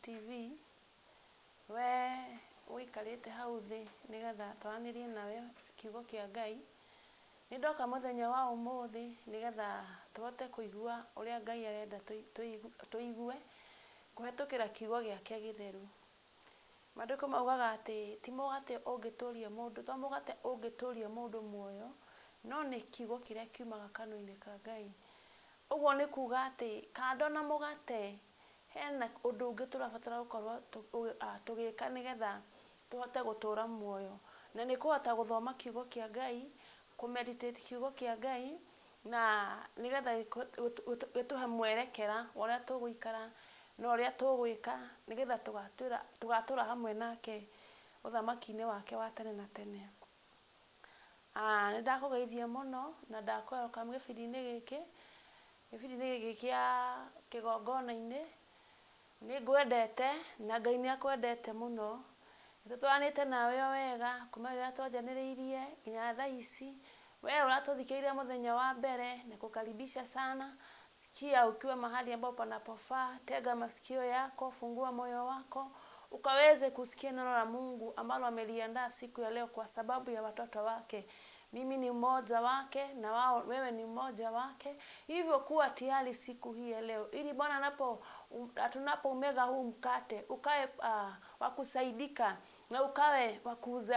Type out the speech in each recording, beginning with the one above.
TV we wikarite hau thi nigetha twaranirie nawe kiugo kia Ngai. Nindoka muthenya wa umuthi nigetha tuhote kuigua uria Ngai arenda tuigue kuhetukira kiugo giake githeru. Maandiko maugaga ati ti mugate ungituria mundu, to mugate ungituria mundu muoyo, no ni kiugo kiria kiumaga kanua-ini ka Ngai. Uguo ni kuga ati kando na mugate hena undu ungi turabatara gukorwo tugika nigetha tuhote gutura muoyo, na ni kuhota guthoma kiugo kia Ngai, kumeditate kiugo kia Ngai, na nigetha gituhe mwerekera uria tuguikara na uria tugwika nigetha tugatura hamwe nake uthamaki-ini wake wa tene na tene. Nindakugeithia muno na ndakwehoka gibindi-ini giki kia kigongona-ini. Ni ngwendete na Ngai ni akwendete muno. Tutwanite nawe wega kuma rĩrĩa twanjanĩrĩirie nginya thaa ici. Wewe unatuthikiria muthenya wa mbere, nikukaribisha sana. Sikia ukiwa mahali ambapo panapofaa, tega masikio yako, fungua moyo wako, ukaweze kusikia neno la Mungu ambalo ameliandaa siku ya leo kwa sababu ya watoto wake. Mimi ni mmoja wake na wewe ni mmoja wake. Hivyo kuwa tayari siku hii ya leo, ili Bwana tunapoumega huu mkate ukae wakusaidika na ukawe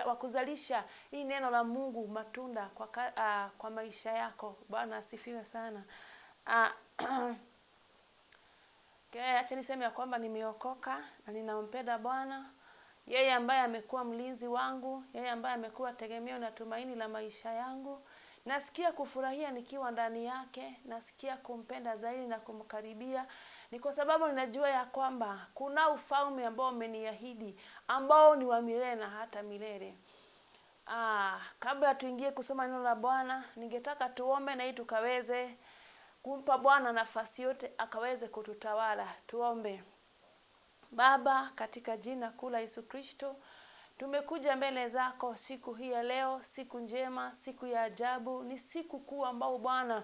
wakuzalisha hii neno la Mungu matunda kwa maisha yako. Bwana asifiwe sana. Acha niseme ya kwamba nimeokoka na ninampenda Bwana. Yeye ambaye amekuwa mlinzi wangu, yeye ambaye amekuwa tegemeo na tumaini la maisha yangu. Nasikia kufurahia nikiwa ndani yake, nasikia kumpenda zaidi na kumkaribia. Ni kwa sababu ninajua ya kwamba kuna ufalme ambao ameniahidi, ambao ni wa milele na hata milele. Kabla tuingie kusoma neno la Bwana, ningetaka tuombe na ili tukaweze kumpa Bwana nafasi yote akaweze kututawala. Tuombe. Baba, katika jina kuu la Yesu Kristo, tumekuja mbele zako siku hii ya leo, siku njema, siku ya ajabu. Ni siku kuu ambao Bwana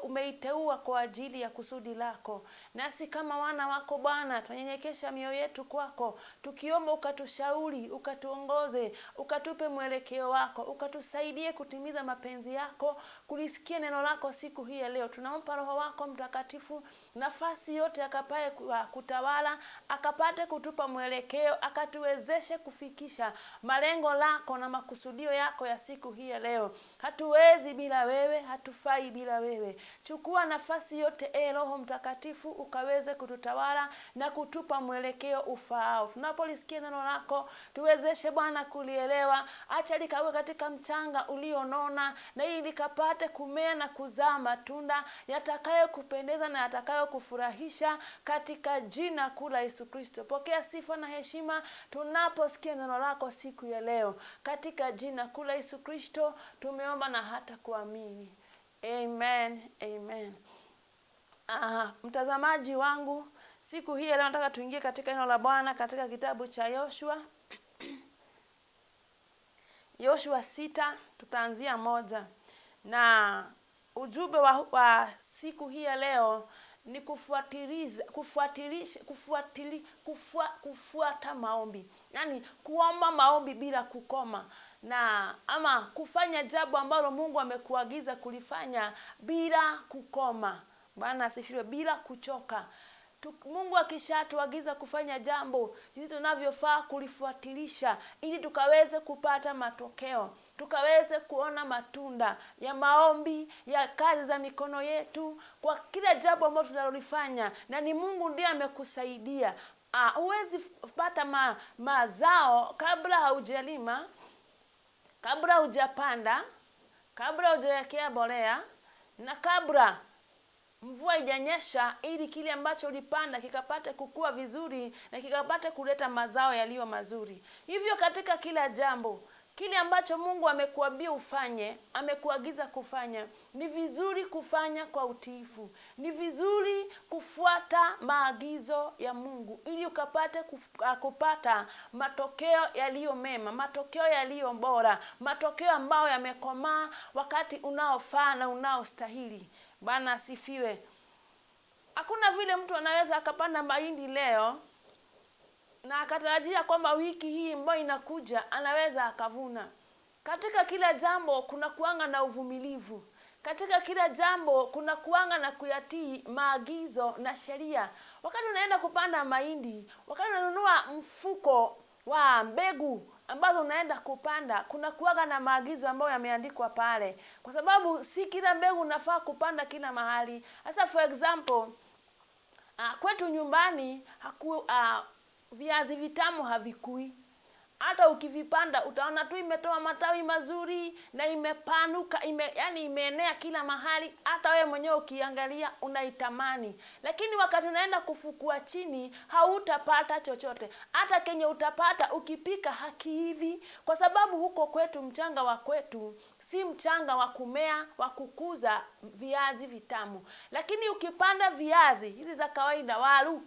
umeiteua kwa ajili ya kusudi lako. Nasi kama wana wako Bwana, tunanyenyekesha mioyo yetu kwako, tukiomba ukatushauri, ukatuongoze, ukatupe mwelekeo wako, ukatusaidie kutimiza mapenzi yako, kulisikia neno lako siku hii ya leo. Tunampa Roho wako Mtakatifu nafasi yote akapae kutawala, akapate kutupa mwelekeo, akatuwezeshe kufikisha malengo lako na makusudio yako ya siku hii ya leo. Hatuwezi bila wewe, hatufai bila wewe. Chukua nafasi yote Roho Mtakatifu, ukaweze kututawala na kutupa mwelekeo ufaao. Tunapolisikia neno lako, tuwezeshe Bwana kulielewa. Acha likawe katika mchanga ulionona, na ili likapate kumea na kuzaa matunda yatakayo kupendeza na yatakayo kufurahisha, katika jina kuu la Yesu Kristo. Pokea sifa na heshima tunaposikia neno lako siku ya leo. Katika jina kuu la Yesu Kristo tumeomba na hata kuamini. Amen. Amen. Mtazamaji wangu, siku hii leo nataka tuingie katika neno la Bwana katika kitabu cha Yoshua. Yoshua 6 tutaanzia 1. Na ujumbe wa siku hii leo ni kufuata maombi. Yaani kuomba maombi bila kukoma, na ama kufanya jambo ambalo Mungu amekuagiza kulifanya bila kukoma. Bwana asifiwe, bila kuchoka. Mungu akishatuagiza kufanya jambo, sisi tunavyofaa kulifuatilisha ili tukaweze kupata matokeo, tukaweze kuona matunda ya maombi, ya kazi za mikono yetu, kwa kila jambo ambalo tunalolifanya. Na ni Mungu ndiye amekusaidia. Huwezi pata mazao kabla haujalima, kabla hujapanda, kabla hujawekea mbolea, na kabla mvua haijanyesha, ili kile ambacho ulipanda kikapate kukua vizuri na kikapate kuleta mazao yaliyo mazuri. Hivyo katika kila jambo, kile ambacho Mungu amekuambia ufanye, amekuagiza kufanya, ni vizuri kufanya kwa utiifu. Ni vizuri kufuata maagizo ya Mungu ili ukapate kupata matokeo yaliyo mema, matokeo yaliyo bora, matokeo ambayo yamekomaa wakati unaofaa na unaostahili. Bwana asifiwe. Hakuna vile mtu anaweza akapanda mahindi leo na akatarajia kwamba wiki hii ambayo inakuja anaweza akavuna. Katika kila jambo kuna kuanga na uvumilivu. Katika kila jambo kuna kuanga na kuyatii maagizo na sheria. Wakati unaenda kupanda mahindi, wakati unanunua mfuko wa mbegu ambazo unaenda kupanda, kuna kuanga na maagizo ambayo yameandikwa pale. Kwa sababu si kila mbegu unafaa kupanda kila mahali. Sasa for example, kwetu nyumbani viazi vitamu havikui. Hata ukivipanda utaona tu imetoa matawi mazuri na imepanuka, yani imeenea kila mahali, hata wewe mwenyewe ukiangalia unaitamani. Lakini wakati unaenda kufukua chini hautapata chochote. Hata kenye utapata ukipika hakiivi, kwa sababu huko kwetu mchanga wa kwetu si mchanga wa kumea wa kukuza viazi vitamu. Lakini ukipanda viazi hizi za kawaida, waru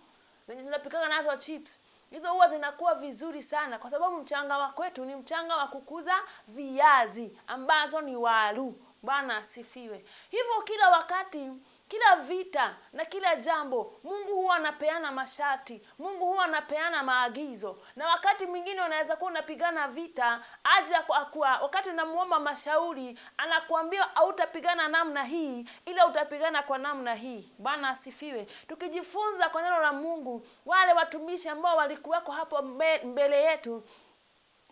zinapikana nazo chips, hizo huwa zinakuwa vizuri sana, kwa sababu mchanga wa kwetu ni mchanga wa kukuza viazi ambazo ni waru. Bwana asifiwe. Hivyo kila wakati, kila vita na kila jambo Mungu huwa anapeana masharti, Mungu huwa anapeana maagizo. Na wakati mwingine unaweza kuwa unapigana vita, aje kwa wakati unamuomba mashauri anakuambia hautapigana namna hii, ila utapigana kwa namna hii. Bwana asifiwe. Tukijifunza kwa neno la Mungu, wale watumishi ambao walikuwako hapo mbele yetu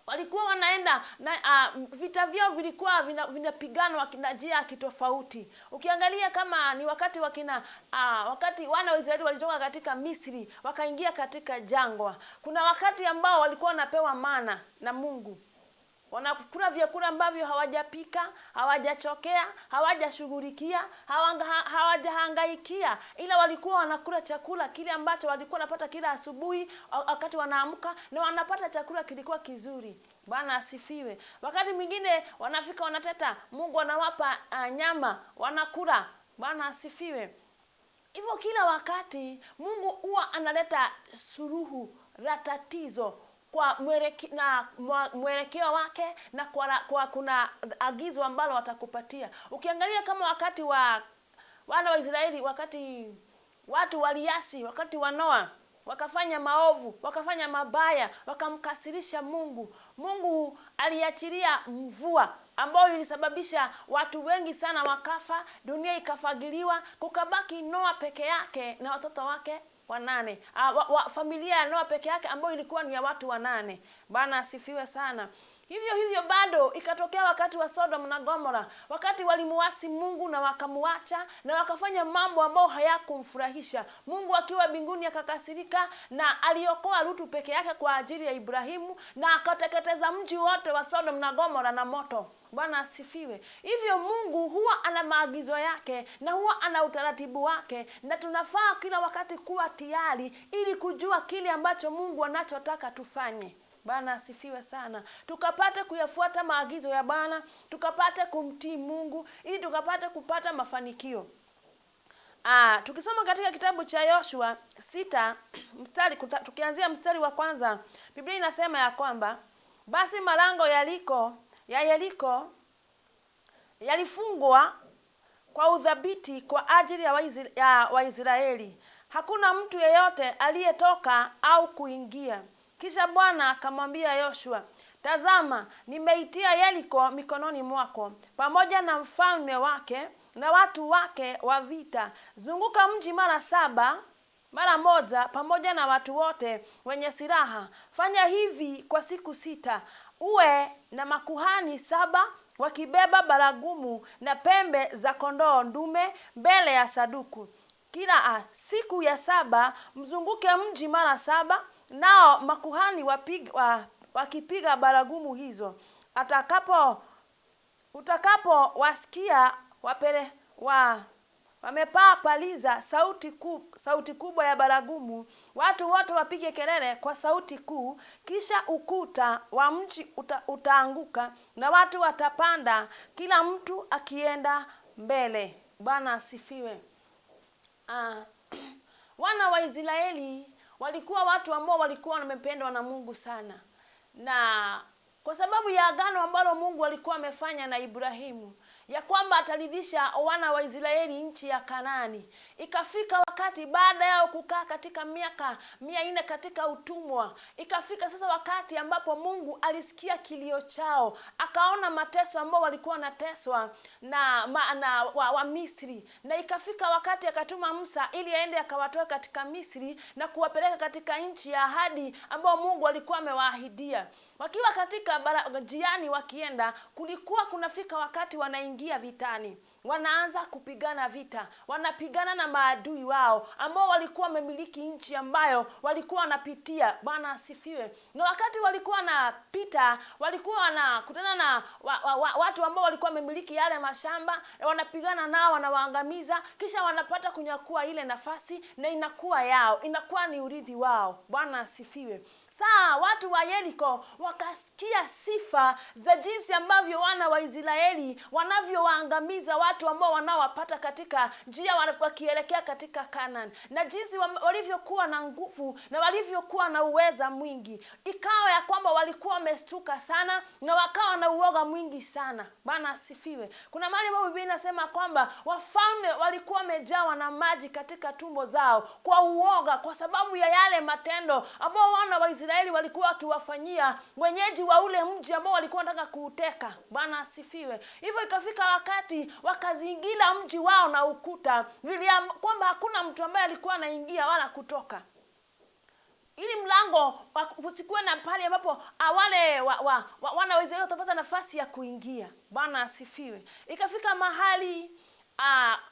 walikuwa wanaenda na vita vyao vilikuwa vinapiganwa na njia kitofauti. Ukiangalia kama ni wakati wakati wana wa Israeli walitoka katika Misri wakaingia katika jangwa, kuna wakati ambao walikuwa wanapewa mana na Mungu. Wanakula vyakula ambavyo hawajapika, hawajachokea, hawajashughulikia, hawajahangaikia, ila walikuwa wanakula chakula kile ambacho walikuwa wanapata kila asubuhi wakati wanaamka, na wanapata chakula kilikuwa kizuri. Bwana asifiwe. Wakati mwingine wanafika wanateta, Mungu anawapa nyama, wanakula. Bwana asifiwe. Hivyo kila wakati Mungu huwa analeta suluhu la tatizo kwa mwelekeo wake, na kwa kuna agizo ambalo watakupatia. Ukiangalia kama wakati wa wana wa Israeli, wakati watu waliasi, wakati wa Noa, wakafanya maovu, wakafanya mabaya, wakamkasirisha Mungu. Mungu aliachilia mvua ambayo ilisababisha watu wengi sana wakafa, dunia ikafagiliwa, kukabaki Noa peke yake na watoto wake 8. Familia ya Noa peke yake ambayo ilikuwa ni ya watu 8. Bwana asifiwe sana. Hivyo bado ikatokea wakati wa Sodom na Gomora, wakati walimuasi Mungu na wakamuacha na wakafanya mambo ambayo hayakumfurahisha Mungu. Akiwa mbinguni akakasirika na aliokoa Lutu peke yake kwa ajili ya Ibrahimu, na akateketeza mji wote wa Sodom na Gomora na moto. Bwana asifiwe. Hivyo Mungu huwa ana maagizo yake na huwa ana utaratibu wake, na tunafaa kila wakati kuwa tayari ili kujua kile ambacho Mungu anachotaka tufanye. Bwana asifiwe sana. Tukapate kuyafuata maagizo ya Bwana, tukapate kumtii Mungu ili tukapate kupata mafanikio. Tukisoma katika kitabu cha Yoshua 6 tukianzia mstari wa 1, Biblia inasema ya kwamba basi malango ya Yeriko yalifungwa kwa udhabiti kwa ajili ya Waisraeli. Hakuna mtu yeyote aliyetoka au kuingia. Kisha Bwana akamwambia Yoshua, tazama, nimeitia Yeriko mikononi mwako, pamoja na mfalme wake na watu wake wa vita. Zunguka mji mara moja pamoja na watu wote wenye silaha. Fanya hivi kwa siku 6. Uwe na makuhani 7 wakibeba baragumu na pembe za kondoo ndume mbele ya saduku. Kila siku ya 7 mzunguke mji mara 7, nao makuhani wakipiga baragumu hizo. Utakapo wasikia wamepaliza sauti kubwa ya baragumu, watu wote wapige kelele kwa sauti kuu. Kisha ukuta wa mji utaanguka na watu watapanda, kila mtu akienda mbele. Bwana asifiwe. Wana wa Israeli walikuwa watu ambao walikuwa wamependwa na Mungu sana, na kwa sababu ya agano ambalo Mungu alikuwa amefanya na Ibrahimu ya kwamba ataridhisha wana wa Israeli nchi ya Kanaani. Ikafika wakati baada yao kukaa katika miaka 400 katika utumwa, ikafika sasa wakati ambapo Mungu alisikia kilio chao, akaona mateso ambao walikuwa wanateswa wa Misri, na ikafika wakati akatuma Musa ili aende akawatoe katika Misri na kuwapeleka katika nchi ya ahadi ambao Mungu alikuwa amewaahidia. Wakiwa katika njiani wakienda, kulikuwa kunafika wakati wanaingia vitani, wanaanza kupigana vita, wanapigana na maadui wao ambao walikuwa wamemiliki nchi ambayo walikuwa wanapitia. Bwana asifiwe. Na wakati walikuwa wanapita, walikuwa wanakutana na watu ambao walikuwa wamemiliki yale mashamba, wanapigana nao, wanawaangamiza, kisha wanapata kunyakua ile nafasi na inakuwa yao, inakuwa ni urithi wao. Bwana asifiwe. Saa watu wa Yeriko wakasikia sifa za jinsi ambavyo wana wa Israeli wanavyowaangamiza watu ambao wanawapata katika njia wakielekea katika Kanaan, na jinsi walivyokuwa na nguvu na walivyokuwa na uweza mwingi. Ikawa ya kwamba walikuwa wamestuka sana na wakawa na uoga mwingi sana. Bwana asifiwe. Kuna mahali ambapo Biblia inasema kwamba wafalme walikuwa wamejawa na maji katika tumbo zao kwa uoga, kwa sababu ya yale matendo ambao wana wa Israeli walikuwa wakiwafanyia wenyeji wa ule mji ambao walikuwa wanataka kuuteka. Bwana asifiwe. Hivyo ikafika wakati wakazingira mji wao na ukuta, vile kwamba hakuna mtu ambaye alikuwa anaingia wala kutoka, ili mlango usikuwe na pale ambapo wale wana wa Israeli watapata nafasi ya kuingia. Bwana asifiwe. Ikafika mahali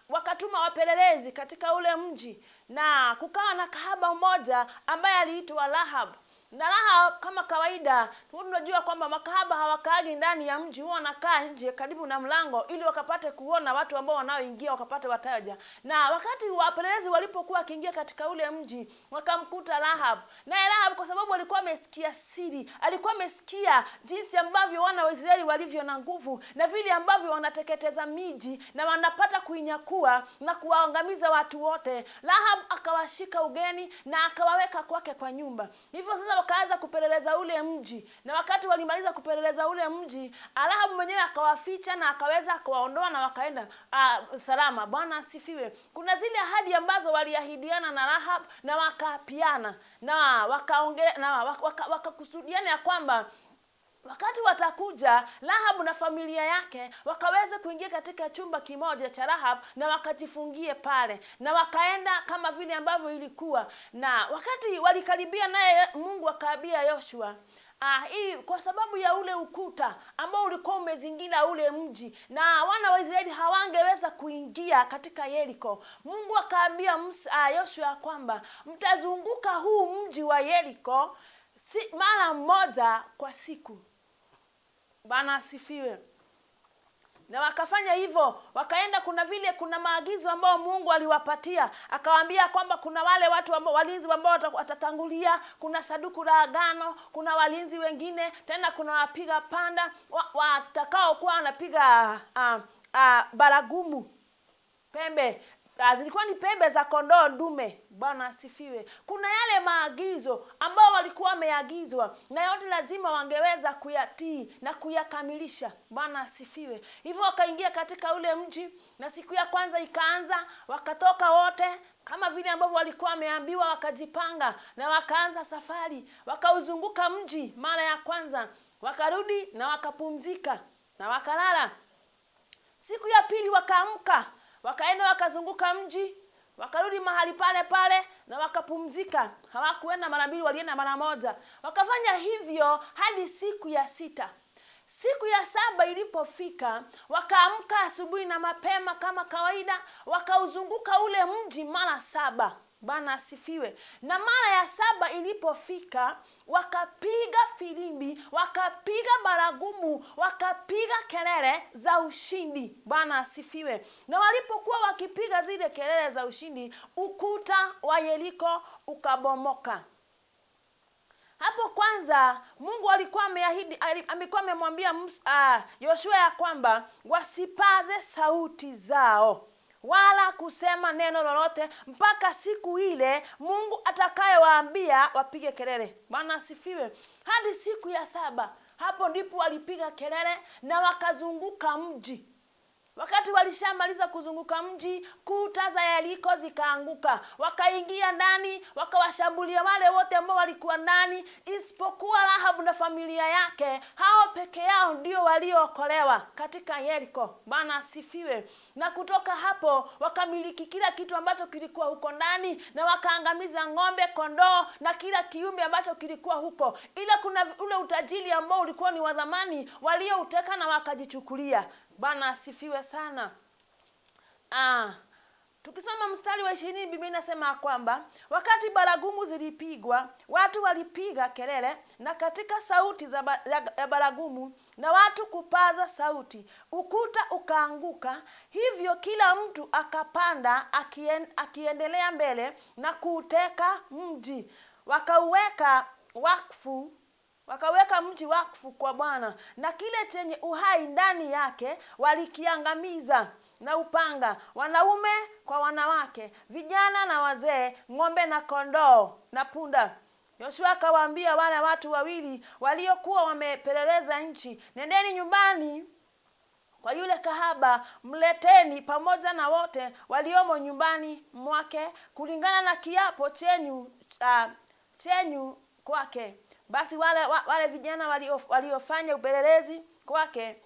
wakatuma wapelelezi katika ule mji, na kukawa na kahaba mmoja ambaye aliitwa Rahab. Na Rahab kama kawaida, tunajua kwamba makahaba hawakaagi ndani ya mji, huwa wanakaa nje karibu na mlango ili wakapate kuona watu ambao wanaoingia, wakapate wataja. Na wakati wapelelezi walipokuwa wakiingia katika ule mji, wakamkuta Rahab. Na Rahab kwa sababu alikuwa amesikia siri, alikuwa amesikia jinsi ambavyo wana wa Israeli walivyo na nguvu na vile ambavyo wanateketeza miji na wanapata kuinyakua na kuwaangamiza watu wote. Rahab akawashika ugeni na akawaweka kwake kwa nyumba. Hivyo sasa wakaanza kupeleleza ule mji, na wakati walimaliza kupeleleza ule mji, Rahab mwenyewe akawaficha na akaweza kuwaondoa na wakaenda salama. Bwana asifiwe. Kuna zile ahadi ambazo waliahidiana na Rahab na wakaapiana na wakaongea na wakakusudiana ya kwamba wakati watakuja Rahab na familia yake wakaweza kuingia katika chumba kimoja cha Rahab na wakajifungie pale, na wakaenda kama vile ambavyo ilikuwa. Na wakati walikaribia, naye Mungu akaambia Yoshua, hii kwa sababu ya ule ukuta ambao ulikuwa umezingira ule mji na wana wa Israeli hawangeweza kuingia katika Yeriko, Mungu akaambia Yoshua kwamba mtazunguka huu mji wa Yeriko mara moja kwa siku. Bwana asifiwe. Na wakafanya hivyo, wakaenda. Kuna maagizo ambao Mungu aliwapatia, akawaambia kwamba kuna wale watu ambao walinzi ambao watatangulia, kuna saduku la agano, kuna walinzi wengine, tena kuna wapiga panda watakao kuwa wanapiga baragumu, pembe zilikuwa ni pembe za kondoo dume. Bwana asifiwe. Kuna yale maagizo ambao walikuwa wameagizwa na yote lazima wangeweza kuyatii na kuyakamilisha. Bwana asifiwe. Hivyo wakaingia katika ule mji, na siku ya kwanza ikaanza, wakatoka wote kama vile ambavyo walikuwa wameambiwa, wakajipanga na wakaanza safari. Wakauzunguka mji mara ya kwanza, wakarudi na wakapumzika na wakalala. Siku ya pili wakaamka, wakaenda wakazunguka mji, wakarudi mahali pale pale na wakapumzika. Hawakuenda mara mbili, walienda mara moja. Wakafanya hivyo hadi siku ya 6. Siku ya 7 ilipofika, wakaamka asubuhi na mapema kama kawaida, wakauzunguka ule mji mara 7. Bwana asifiwe. Na mara ya 7 ilipofika, wakapiga filimbi, wakapiga baragumu, wakapiga kelele za ushindi. Bwana asifiwe. Na walipokuwa wakipiga zile kelele za ushindi, ukuta wa Yeriko ukabomoka. Hapo kwanza Mungu alikuwa ameahidi, amekuwa amemwambia Yoshua ya kwamba wasipaze sauti zao wala kusema neno lolote mpaka siku ile Mungu atakayewaambia wapige kelele. Bwana asifiwe. Hadi siku ya 7, hapo ndipo walipiga kelele na wakazunguka mji. Wakati walishamaliza kuzunguka mji, kuta za Yeriko zikaanguka. Wakaingia ndani, wakawashambulia wale wote ambao walikuwa ndani, isipokuwa Rahabu na familia yake. Hao peke yao ndio waliookolewa katika Yeriko. Bwana asifiwe. Na kutoka hapo wakamiliki kila kitu ambacho kilikuwa huko ndani, na wakaangamiza ng'ombe, kondoo na kila kiumbe ambacho kilikuwa huko. Ila kuna ule utajiri ambao ulikuwa ni wa thamani waliouteka na wakajichukulia. Bwana asifiwe sana. Tukisoma mstari wa 20, Biblia inasema kwamba wakati baragumu zilipigwa, watu walipiga kelele, na katika sauti ya baragumu na watu kupaza sauti, ukuta ukaanguka. Hivyo kila mtu akapanda akiendelea mbele na kuuteka mji. Wakaweka mji wakfu kwa Bwana, na kile chenye uhai ndani yake walikiangamiza na upanga, wanaume kwa wanawake, vijana na wazee, ng'ombe na kondoo na punda. Yoshua akawaambia wale watu wawili waliokuwa wamepeleleza nchi, nendeni nyumbani kwa yule kahaba, mleteni pamoja na wote waliomo nyumbani mwake, kulingana na kiapo chenyu kwake. Basi wale vijana waliofanya upelelezi kwake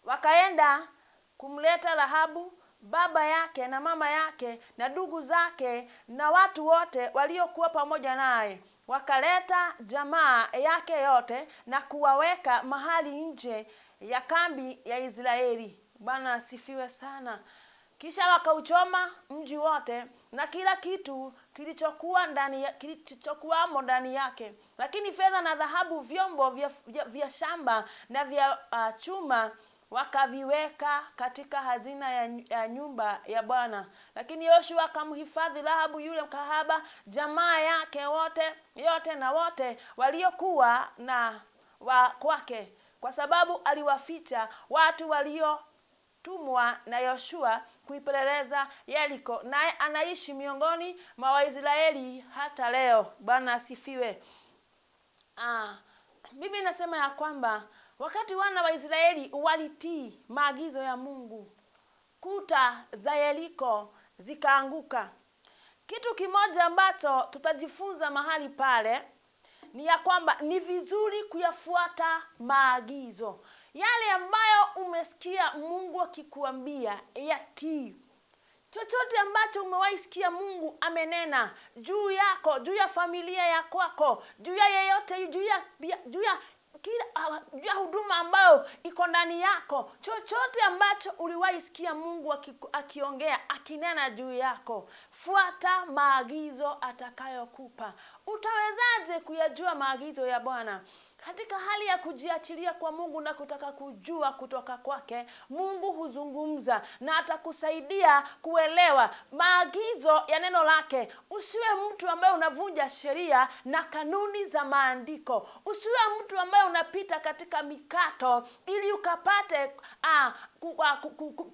wakaenda kumleta Rahabu, baba yake na mama yake na ndugu zake na watu wote waliokuwa pamoja naye. Wakaleta jamaa yake yote na kuwaweka mahali nje ya kambi ya Israeli. Bwana asifiwe sana. Kisha wakauchoma mji wote na kila kitu kilichokuwamo ndani yake. Lakini fedha na dhahabu, vyombo vya shamba na vya chuma wakaviweka katika hazina ya nyumba ya Bwana. Lakini Yoshua akamhifadhi Rahabu yule kahaba, jamaa yake yote na wote waliokuwa na kwake, kwa sababu aliwaficha watu waliotumwa na Yoshua kuipeleleza Yeriko, naye anaishi miongoni mwa Waisraeli hata leo. Bwana asifiwe. Biblia inasema ya kwamba wakati wana wa Israeli walitii maagizo ya Mungu, kuta za Yeriko zikaanguka. Kitu kimoja ambacho tutajifunza mahali pale ni ya kwamba ni vizuri kuyafuata maagizo. Yale ambayo umesikia Mungu akikuambia, yatii. Chochote ambacho umewahi sikia Mungu amenena juu yako, juu ya familia ya kwako, juu ya yeyote, juu ya huduma ambayo iko ndani yako, chochote ambacho uliwahi sikia Mungu akiongea, akinena juu yako, fuata maagizo atakayokupa. Utawezaje kuyajua maagizo ya Bwana? Katika hali ya kujiachilia kwa Mungu na kutaka kujua kutoka kwake, Mungu huzungumza na atakusaidia kuelewa maagizo ya neno lake. Usiwe mtu ambaye unavunja sheria na kanuni za maandiko. Usiwe mtu ambaye unapita katika mikato ili ukapate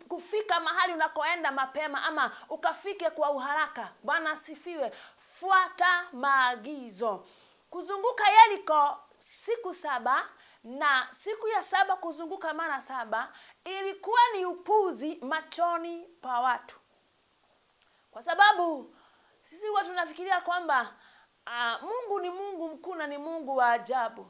kufika mahali unakoenda mapema, ama ukafike kwa uharaka. Bwana asifiwe. Fuata maagizo. Kuzunguka Yeriko siku 7 na siku ya 7 kuzunguka mara 7 ilikuwa ni upuzi machoni pa watu, kwa sababu sisi watu tunafikiria kwamba Mungu ni Mungu mkuu na ni Mungu wa ajabu.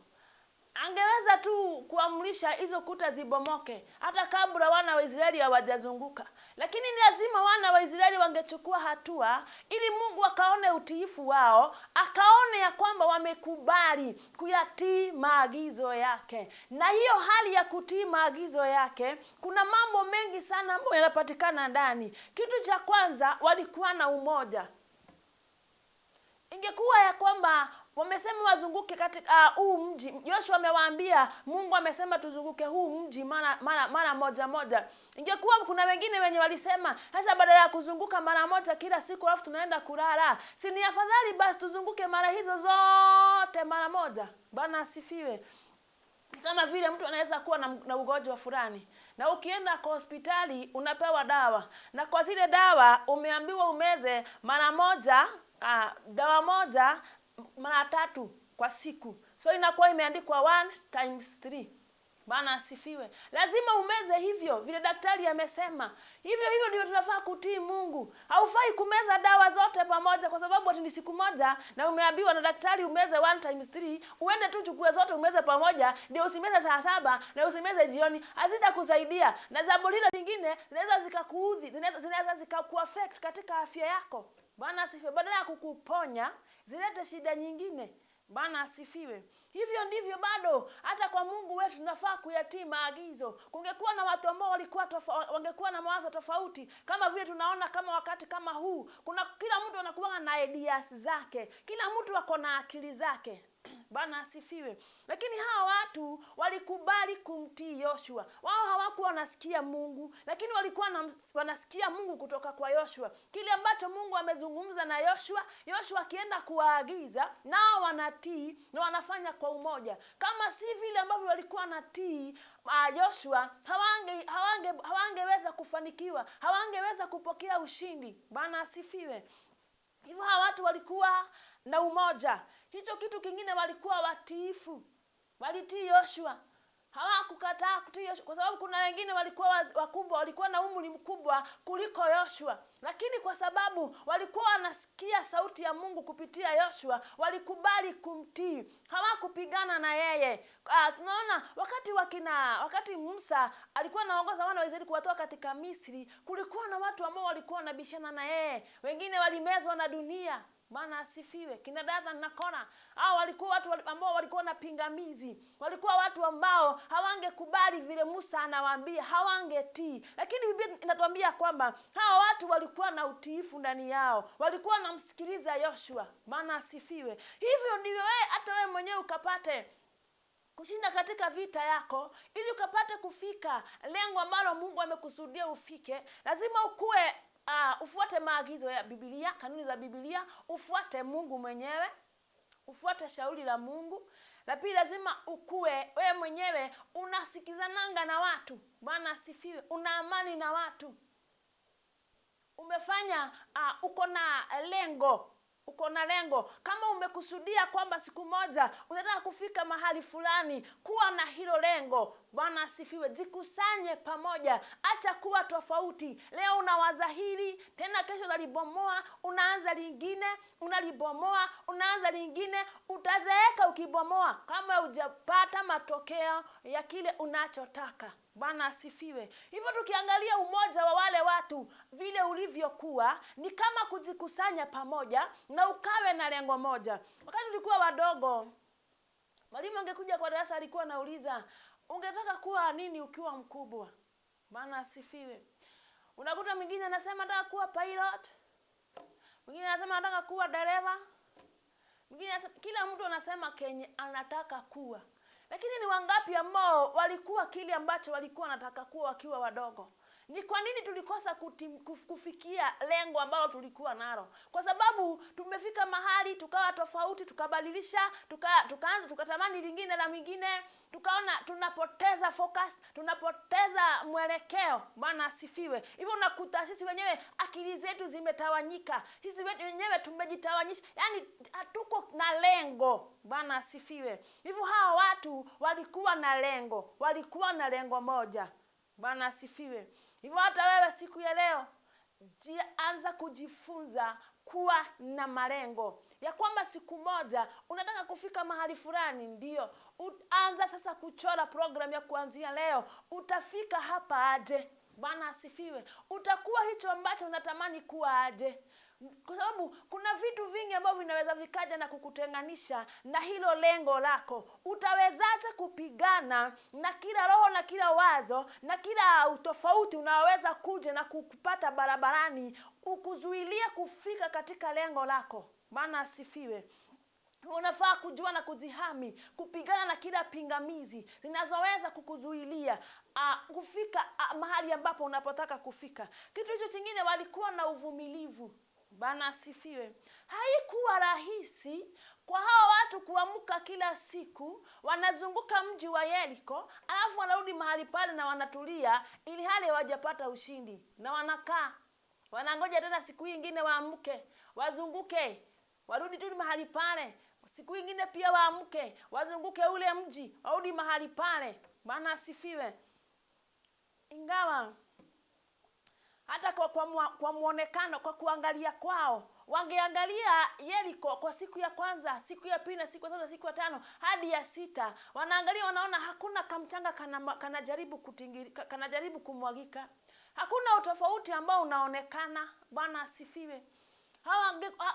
Angeweza tu kuamrisha hizo kuta zibomoke hata kabla wana wa Israeli hawajazunguka, lakini ni lazima wana wa Israeli wangechukua hatua ili Mungu akaone utiifu wao, akaone ya kwamba wamekubali kuyatii maagizo yake. Na hiyo hali ya kutii maagizo yake, kuna mambo mengi sana ambayo yanapatikana ndani. Kitu cha kwanza, walikuwa na umoja. Ingekuwa ya kwamba wamesema wazunguke katika huu mji, Yoshua amewaambia, Mungu amesema tuzunguke huu mji mara moja. Ingekuwa kuna wengine wenye walisema, sasa badala ya kuzunguka mara moja kila siku alafu tunaenda kulala, si ni afadhali basi tuzunguke mara hizo zote mara moja. Bwana asifiwe. Kama vile mtu anaweza kuwa na ugonjwa fulani, na ukienda kwa hospitali unapewa dawa, na kwa zile dawa umeambiwa umeze mara moja, dawa moja mara 3 kwa siku. So inakuwa imeandikwa 1 times 3. Bwana asifiwe. Lazima umeze hivyo vile daktari amesema. Hivyo ndio tunafaa kutii Mungu. Haufai kumeza dawa zote pamoja kwa sababu ati ni siku moja na umeambiwa na daktari umeze 1 times 3, uende tu chukue zote umeze pamoja, ndio usimeze saa 7 na usimeze jioni. Hazitakusaidia. Na jambo hilo lingine zinaweza zikakuudhi, zinaweza zikakuaffect katika afya yako. Bwana asifiwe. Badala ya kukuponya, zilete shida nyingine. Bwana asifiwe. Hivyo ndivyo bado hata kwa Mungu wetu tunafaa kuyatii maagizo. Kungekuwa na watu ambao wangekuwa na mawazo tofauti, kama vile tunaona kama wakati kama huu, kila mtu anakuwa na ideas zake. Kila mtu ako na akili zake. Bwana asifiwe. Lakini hawa watu walikubali kumtii Yoshua. Wao hawakuwa wanasikia Mungu, lakini walikuwa wanasikia Mungu kutoka kwa Yoshua. Kile ambacho Mungu amezungumza na Yoshua akienda kuwaagiza, nao wanatii na wanafanya kwa umoja. Kama si vile ambavyo walikuwa wanatii Yoshua, hawangeweza kufanikiwa, hawangeweza kupokea ushindi. Bwana asifiwe. Hivyo hawa watu walikuwa na umoja. Hicho kitu kingine, walikuwa watiifu. Walitii Yoshua. Hawakukataa kutii Yoshua kwa sababu kuna wengine walikuwa wakubwa, walikuwa na umri mkubwa kuliko Yoshua. Lakini kwa sababu walikuwa wanasikia sauti ya Mungu kupitia Yoshua, walikubali kumtii. Hawakupigana na yeye. Tunaona wakati Musa alikuwa anaongoza wana wa Israeli kuwatoa katika Misri, kulikuwa na watu ambao walikuwa wanabishana na yeye. Wengine walimezwa na dunia. Bwana asifiwe. Kina Dathan na Kora, hao walikuwa watu ambao walikuwa na pingamizi. Walikuwa watu ambao hawangekubali vile Musa anawaambia, hawangetii. Lakini Biblia inatuambia kwamba hao watu walikuwa na utiifu ndani yao. Walikuwa wanamsikiliza Yoshua. Bwana asifiwe. Hivyo ndivyo hata wewe mwenyewe ukapate kushinda katika vita yako, ili ukapate kufika lengo ambalo Mungu amekusudia ufike. Lazima ufuate maagizo ya Biblia, kanuni za Biblia, ufuate Mungu mwenyewe, ufuate shauri la Mungu. La pili, lazima wewe mwenyewe unasikizananga na watu. Bwana asifiwe. Una amani na watu. Umefanya uko na lengo. Kama umekusudia kwamba siku moja unataka kufika mahali fulani, kuwa na hilo lengo. Bwana asifiwe. Jikusanye pamoja. Acha kuwa tofauti. Leo unawaza hili, tena kesho unalibomoa, unaanza lingine, unalibomoa, unaanza lingine. Utazeeka ukibomoa kama hujapata matokeo ya kile unachotaka. Bwana asifiwe. Hivyo tukiangalia umoja wa wale watu vile ulivyokuwa, ni kama kujikusanya pamoja na ukawe na lengo moja. Wakati tulikuwa wadogo, mwalimu angekuja kwa darasa alikuwa anauliza, ungetaka kuwa nini ukiwa mkubwa? Bwana asifiwe. Unakuta mwingine anasema nataka kuwa pilot, mwingine anasema nataka kuwa dereva, mwingine kila mtu anasema kenye anataka kuwa. Lakini ni wangapi ambao walikuwa kile ambacho walikuwa wanataka kuwa wakiwa wadogo? Ni kwa nini tulikosa kufikia lengo ambalo tulikuwa nalo? Kwa sababu tumefika mahali tukawa tofauti, tukabadilisha, tukaanza tukatamani lingine la mwingine, tukaona tunapoteza focus, tunapoteza mwelekeo. Bwana asifiwe. Hivyo unakuta sisi wenyewe akili zetu zimetawanyika. Sisi wenyewe tumejitawanyisha. Yaani hatuko na lengo. Bwana asifiwe. Hivyo hawa watu walikuwa na lengo. Walikuwa na lengo moja. Bwana asifiwe. Hivyo hata wewe siku ya leo, anza kujifunza kuwa na malengo. Ya kwamba siku moja unataka kufika mahali fulani, ndio. Anza sasa kuchora program ya kuanzia leo. Utafika hapa aje? Bwana asifiwe. Utakuwa hicho ambacho unatamani kuwa aje? Kwa sababu kuna vitu vingi ambavyo vinaweza vikaja na kukutenganisha na hilo lengo lako. Utawezaje kupigana na kila roho na kila wazo na kila utofauti unaweza kuja na kukupata barabarani ukuzuilia kufika katika lengo lako? Bwana asifiwe. Unafaa kujua na kujihami, kupigana na kila pingamizi zinazoweza kukuzuilia kufika mahali ambapo unapotaka kufika. Kitu hicho kingine, walikuwa na uvumilivu. Bwana asifiwe. Haikuwa rahisi kwa hao watu kuamka kila siku, wanazunguka mji wa Yeriko, alafu wanarudi mahali pale na wanatulia, ili hali hawajapata ushindi. Na wanakaa, wanangoja tena siku nyingine waamke, wazunguke, warudi tu mahali pale. Siku nyingine pia waamke, wazunguke ule mji, warudi mahali pale. Bwana asifiwe. Ingawa hata kwa muonekano, kwa kuangalia kwao, wangeangalia Yeriko kwa siku ya kwanza, siku ya pili, siku ya tatu, siku ya tano hadi ya sita, wanaangalia wanaona hakuna kamchanga kanajaribu kumwagika. Hakuna utofauti ambao unaonekana. Bwana asifiwe.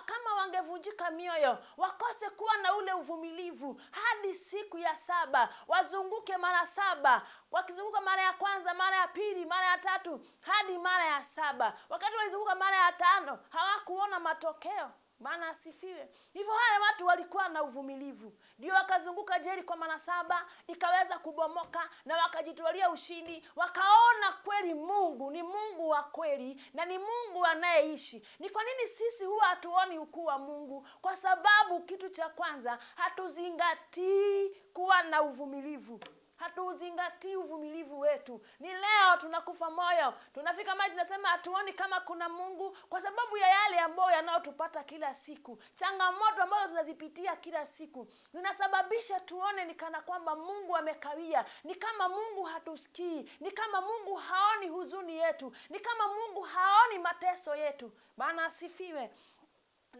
Kama wangevunjika mioyo, wakose kuwa na ule uvumilivu hadi siku ya 7, wazunguke mara 7, wakizunguka mara ya kwanza, mara ya pili, mara ya tatu hadi mara ya 7. Wakati walizunguka mara ya 5 hawakuona matokeo. Bwana asifiwe. Hivyo wale watu walikuwa na uvumilivu, ndio wakazunguka Yeriko mara 7, ikaweza kubomoka na wakajitwalia ushindi. Wakaona kweli Mungu ni Mungu wa kweli na ni Mungu anayeishi. Ni kwa nini sisi huwa hatuoni ukuu wa Mungu? Kwa sababu kitu cha kwanza, hatuzingatii kuwa na uvumilivu. Hatuuzingatii uvumilivu wetu. Ni leo tunakufa moyo, tunafika mahali tunasema hatuoni kama kuna Mungu, kwa sababu ya yale ambayo yanayotupata kila siku. Changamoto ambazo tunazipitia kila siku zinasababisha tuone ni kana kwamba Mungu amekawia, ni kama Mungu hatusikii, ni kama Mungu haoni huzuni yetu, ni kama Mungu haoni mateso yetu. Bwana asifiwe.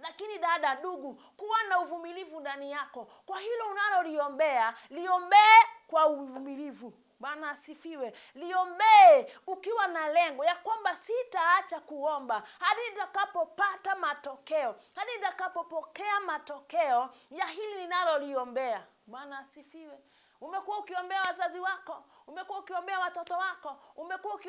Lakini dada, ndugu, kuwa na uvumilivu ndani yako. Kwa hilo unaloliombea, liombee kwa uvumilivu. Bwana asifiwe. Liombee ukiwa na lengo ya kwamba sitaacha kuomba hadi nitakapopata matokeo, hadi nitakapopokea matokeo ya hili ninaloliombea. Bwana asifiwe. Umekuwa ukiombea wazazi wako, umekuwa ukiombea watoto wako,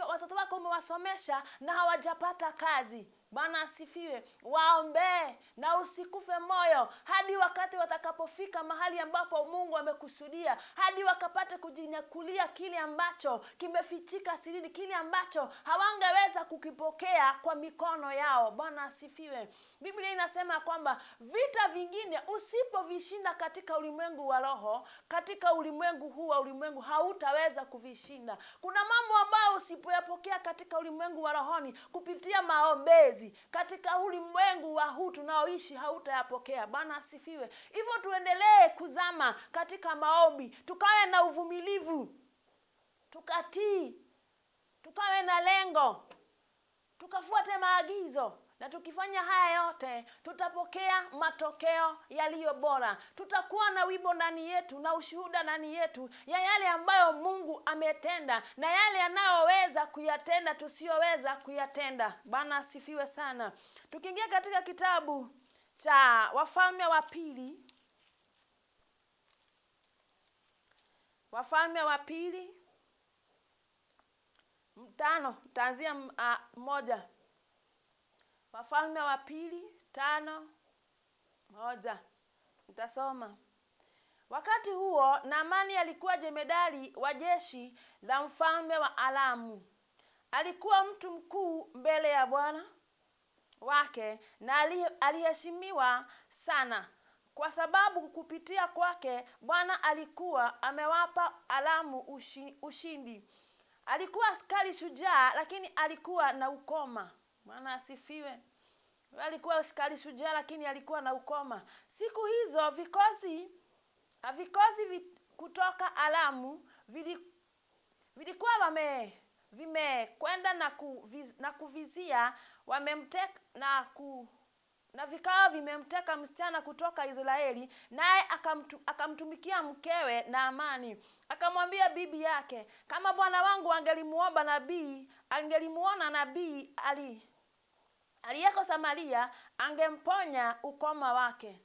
watoto wako umewasomesha na hawajapata kazi. Bwana asifiwe. Waombee na usikufe moyo hadi wakati watakapofika mahali ambapo Mungu amekusudia, hadi wakapate kujinyakulia kile ambacho kimefichika sirini, kile ambacho hawangeweza kukipokea kwa mikono yao. Bwana asifiwe. Biblia inasema kwamba vita vingine usipovishinda katika ulimwengu wa roho, katika ulimwengu huu wa ulimwengu hautaweza kuvishinda. Kuna mambo ambayo usipoyapokea katika ulimwengu wa rohoni kupitia maombezi, katika ulimwengu wa huu tunaoishi hautayapokea. Bwana asifiwe. Hivyo tuendelee kuzama katika maombi, tukawe na uvumilivu, tukatii, tukawe na lengo, tukafuate maagizo. Na tukifanya haya yote, tutapokea matokeo yaliyo bora. Tutakuwa na wimbo ndani yetu na ushuhuda ndani yetu ya yale ambayo Mungu ametenda na yale yanayoweza kuyatenda tusiyoweza kuyatenda. Bwana asifiwe sana. Tukiingia katika kitabu cha Wafalme wa Pili, Wafalme wa Pili 5, tutaanzia 1. Wafalme wa Pili 5:1. Nitasoma. Wakati huo Naamani alikuwa jemedari wa jeshi la mfalme wa Aramu. Alikuwa mtu mkuu mbele ya Bwana wake na aliheshimiwa sana, kwa sababu kupitia kwake Bwana alikuwa amewapa Aramu ushindi. Alikuwa askari shujaa, lakini alikuwa na ukoma. Bwana asifiwe. Alikuwa askari shujaa, lakini alikuwa na ukoma. Siku hizo vikosi kutoka Aramu vilikuwa vimekwenda na kuvizia, wamemteka na vikawa vimemteka msichana kutoka Israeli, naye akamtumikia mkewe Naamani. Akamwambia bibi yake, kama bwana wangu angelimuona nabii aliyeko Samaria, angemponya ukoma wake.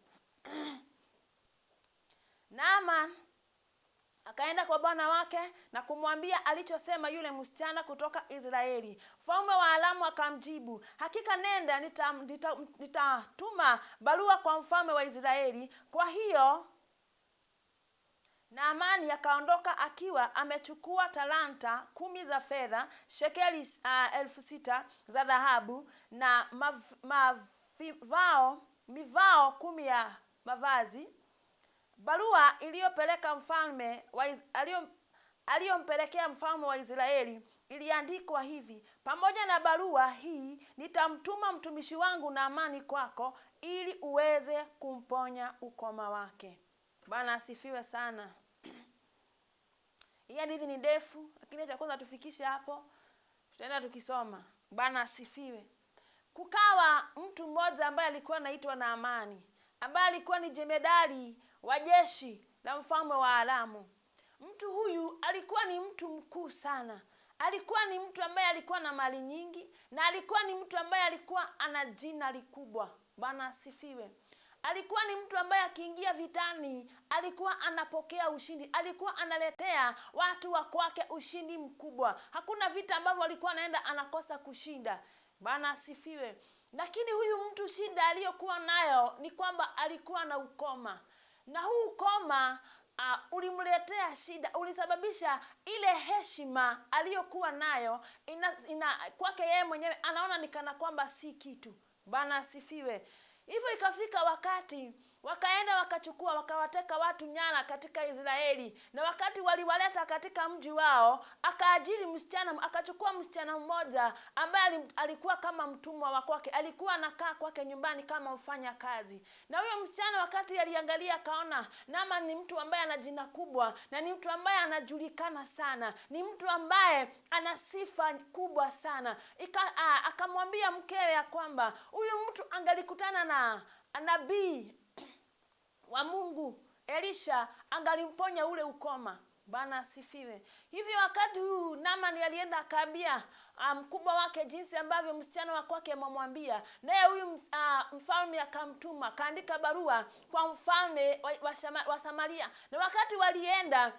Naaman akaenda kwa bwana wake na kumwambia alichosema yule msichana kutoka Israeli. Mfalme wa Aramu akamjibu, hakika nenda, nitatuma barua kwa mfalme wa Israeli. Kwa hiyo Naamani akaondoka akiwa amechukua talanta 10 za fedha, shekeli 6,000 za dhahabu na mivao 10 ya mavazi. Barua aliyompelekea mfalme wa Israeli iliandikwa hivi: pamoja na barua hii nitamtuma mtumishi wangu Naamani kwako ili uweze kumponya ukoma wake. Bwana asifiwe sana. Hii hadithi ni ndefu, lakini cha kwanza tufikishe hapo. Tutaenda tukisoma. Bwana asifiwe. Kukawa mtu mmoja ambaye alikuwa anaitwa Naamani, ambaye alikuwa ni jemedari wa jeshi la mfalme wa Aramu. Mtu huyu alikuwa ni mtu mkuu sana. Alikuwa ni mtu ambaye alikuwa na mali nyingi, na alikuwa ni mtu ambaye alikuwa ana jina likubwa. Bwana asifiwe. Alikuwa ni mtu ambaye akiingia vitani alikuwa anapokea ushindi, alikuwa analetea watu wa kwake ushindi mkubwa. Hakuna vita ambavyo alikuwa anaenda anakosa kushinda. Bwana asifiwe. Lakini huyu mtu shida aliyokuwa nayo ni kwamba alikuwa na ukoma, na huu ukoma ulimletea shida, ulisababisha ile heshima aliyokuwa nayo kwake yeye mwenyewe anaona ni kana kwamba si kitu. Bwana asifiwe. Hivyo ikafika wakati wakaenda wakawateka watu nyara katika Israeli, na wakati waliwaleta katika mji wao, akachukua msichana mmoja ambaye alikuwa kama mtumwa wa kwake, alikuwa anakaa kwake nyumbani kama mfanya kazi. Na huyo msichana wakati aliangalia akaona Naamani ni mtu ambaye ana jina kubwa, na ni mtu ambaye anajulikana sana, ni mtu ambaye ana sifa kubwa sana. Akamwambia mkewe ya kwamba huyu mtu angalikutana na nabii wa Mungu Elisha, angalimponya ule ukoma. Bwana asifiwe. Hivyo wakati huu Naamani alienda akaambia mkubwa wake jinsi ambavyo msichana wa kwake amemwambia, naye huyu mfalme akamtuma, kaandika barua kwa mfalme wa Samaria. Na wakati walienda,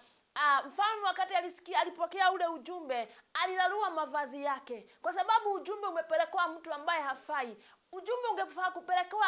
mfalme wakati alipokea ule ujumbe, alilarua mavazi yake, kwa sababu ujumbe umepelekwa mtu ambaye hafai. Ujumbe ungefaa kupelekwa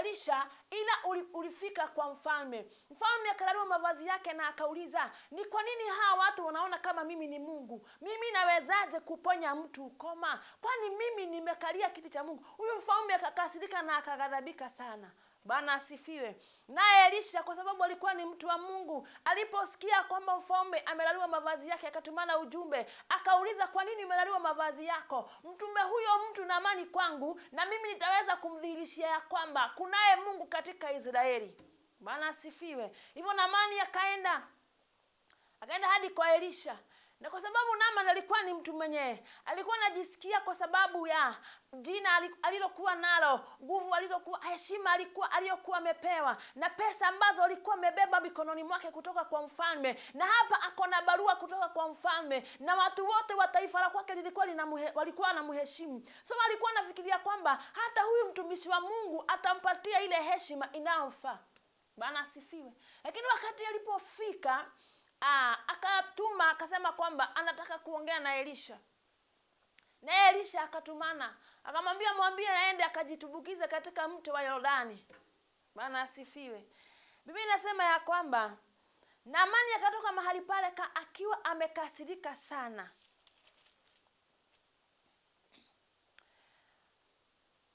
Elisha, ila ulifika kwa mfalme. Mfalme akalarua mavazi yake na akauliza, ni kwa nini hawa watu wanaona kama mimi ni Mungu? Mimi nawezaje kuponya mtu ukoma? Kwani mimi nimekalia kiti cha Mungu? Huyu mfalme akakasirika na akaghadhabika sana. Bwana asifiwe. Naye Elisha kwa sababu alikuwa ni mtu wa Mungu, aliposikia kwamba mfalme amelaliwa mavazi yake, akatumana ujumbe, akauliza, kwa nini umelaliwa mavazi yako? Mtume huyo mtu Naamani kwangu, na mimi nitaweza kumdhihirishia ya kwamba kunaye Mungu katika Israeli. Bwana asifiwe. Hivyo Naamani akaenda hadi kwa Elisha. Na kwa sababu Naamani alikuwa ni mtu mwenye alikuwa anajisikia, kwa sababu ya jina alilokuwa nalo, nguvu alizokuwa, heshima aliyokuwa amepewa, na pesa ambazo alikuwa amebeba mikononi mwake kutoka kwa mfalme, na hapa akona barua kutoka kwa mfalme, na watu wote wa taifa la kwake walikuwa wanamheshimu. So alikuwa anafikiria kwamba hata huyu mtumishi wa Mungu atampatia ile heshima inayomfaa. Bwana asifiwe. Lakini wakati alipofika akatuma akasema kwamba anataka kuongea na Elisha. Na Elisha akatumana, akamwambia mwambie aende akajitubukize katika mto wa Yordani. Bwana asifiwe. Biblia inasema ya kwamba Naamani akatoka mahali pale akiwa amekasirika sana.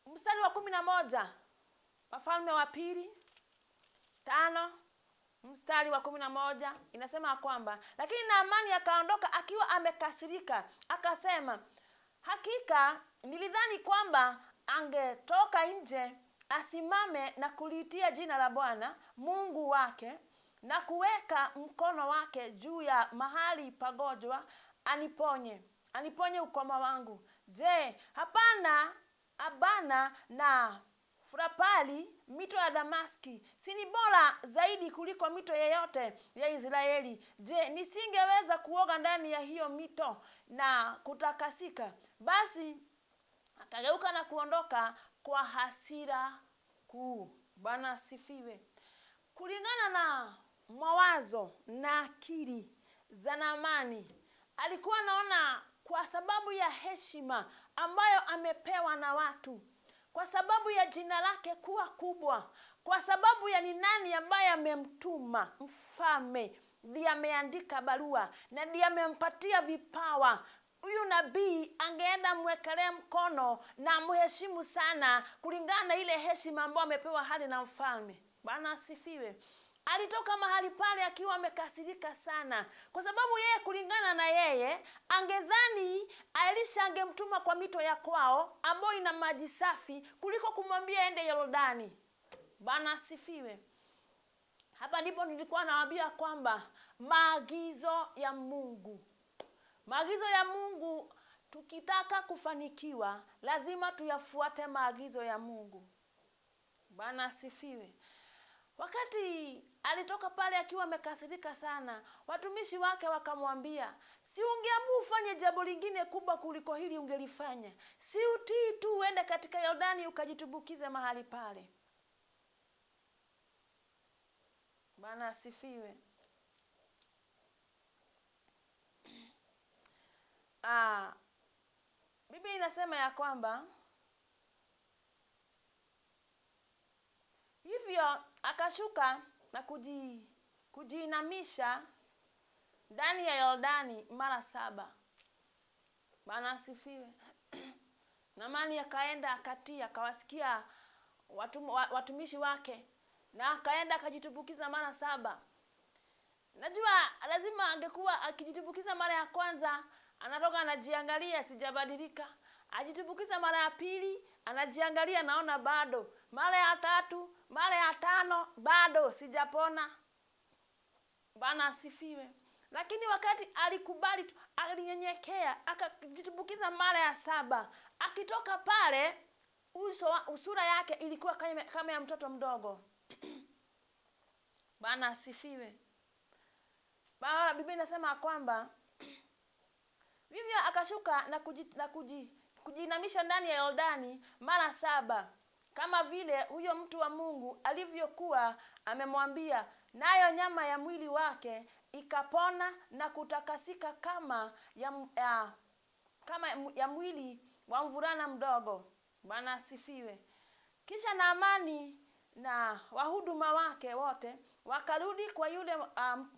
Mstari wa 11 Wafalme wa Pili 5 mstari wa 11 inasema kwamba, lakini Naamani akaondoka akiwa amekasirika, akasema, hakika nilidhani kwamba angetoka nje asimame na kuliitia jina la Bwana Mungu wake, na kuweka mkono wake juu ya mahali pagojwa, aniponye ukoma wangu. Je, hapana Abana na Furapali, mito ya Damaski, si ni bora zaidi kuliko mito yeyote ya Israeli? Je, nisingeweza kuoga ndani ya hiyo mito na kutakasika? Basi akageuka na kuondoka kwa hasira kuu. Bwana asifiwe. Kulingana na mawazo na akili za Naamani, alikuwa anaona kwa sababu ya heshima ambayo amepewa na watu, kwa sababu ya jina lake kuwa kubwa, kwa sababu ya ni nani ambaye amemtuma mfalme, ndiye ameandika barua na ndiye amempatia vipawa, huyu nabii angeenda mwekelee mkono na mheshimu sana kulingana na ile heshima ambayo amepewa hadi na mfalme. Bwana asifiwe. Alitoka mahali pale akiwa amekasirika sana, kwa sababu yeye kulingana na yeye angedhani Elisha angemtuma kwa mito ya kwao ambayo ina maji safi kuliko kumwambia ende Yordani. Bwana asifiwe. Hapa ndipo nilikuwa nawaambia kwamba maagizo ya Mungu. Maagizo ya Mungu, tukitaka kufanikiwa lazima tuyafuate maagizo ya Mungu. Bwana asifiwe. Wakati alitoka pale akiwa amekasirika sana, watumishi wake wakamwambia, si ungeamua ufanye jambo lingine kubwa kuliko hili ungelifanya? Si utii tu uende katika Yordani ukajitubukize mahali pale? Bwana asifiwe. Biblia inasema ya kwamba hivyo akashuka na kujiinamisha ndani ya Yordani mara 7. Bwana asifiwe. Naamani akaenda akatii, akawasikia watumishi wake, na akaenda akajitubukiza mara 7. Najua lazima angekuwa akijitubukiza mara ya kwanza anatoka anajiangalia, sijabadilika. Ajitubukiza mara ya pili anajiangalia, naona bado. Mara ya 3, mara ya 5, bado sijapona. Bwana asifiwe. Lakini wakati alikubali tu, alinyenyekea, akajitubukiza mara ya 7, akitoka pale usura yake ilikuwa kama ya mtoto mdogo. Bwana asifiwe. Biblia inasema kwamba vivyo akashuka na kujiinamisha ndani ya Yordani mara 7, kama vile huyo mtu wa Mungu alivyokuwa amemwambia, nayo nyama ya mwili wake ikapona na kutakasika kama ya mwili wa mvulana mdogo. Bwana asifiwe. Kisha Naamani na wahuduma wake wote wakarudi kwa yule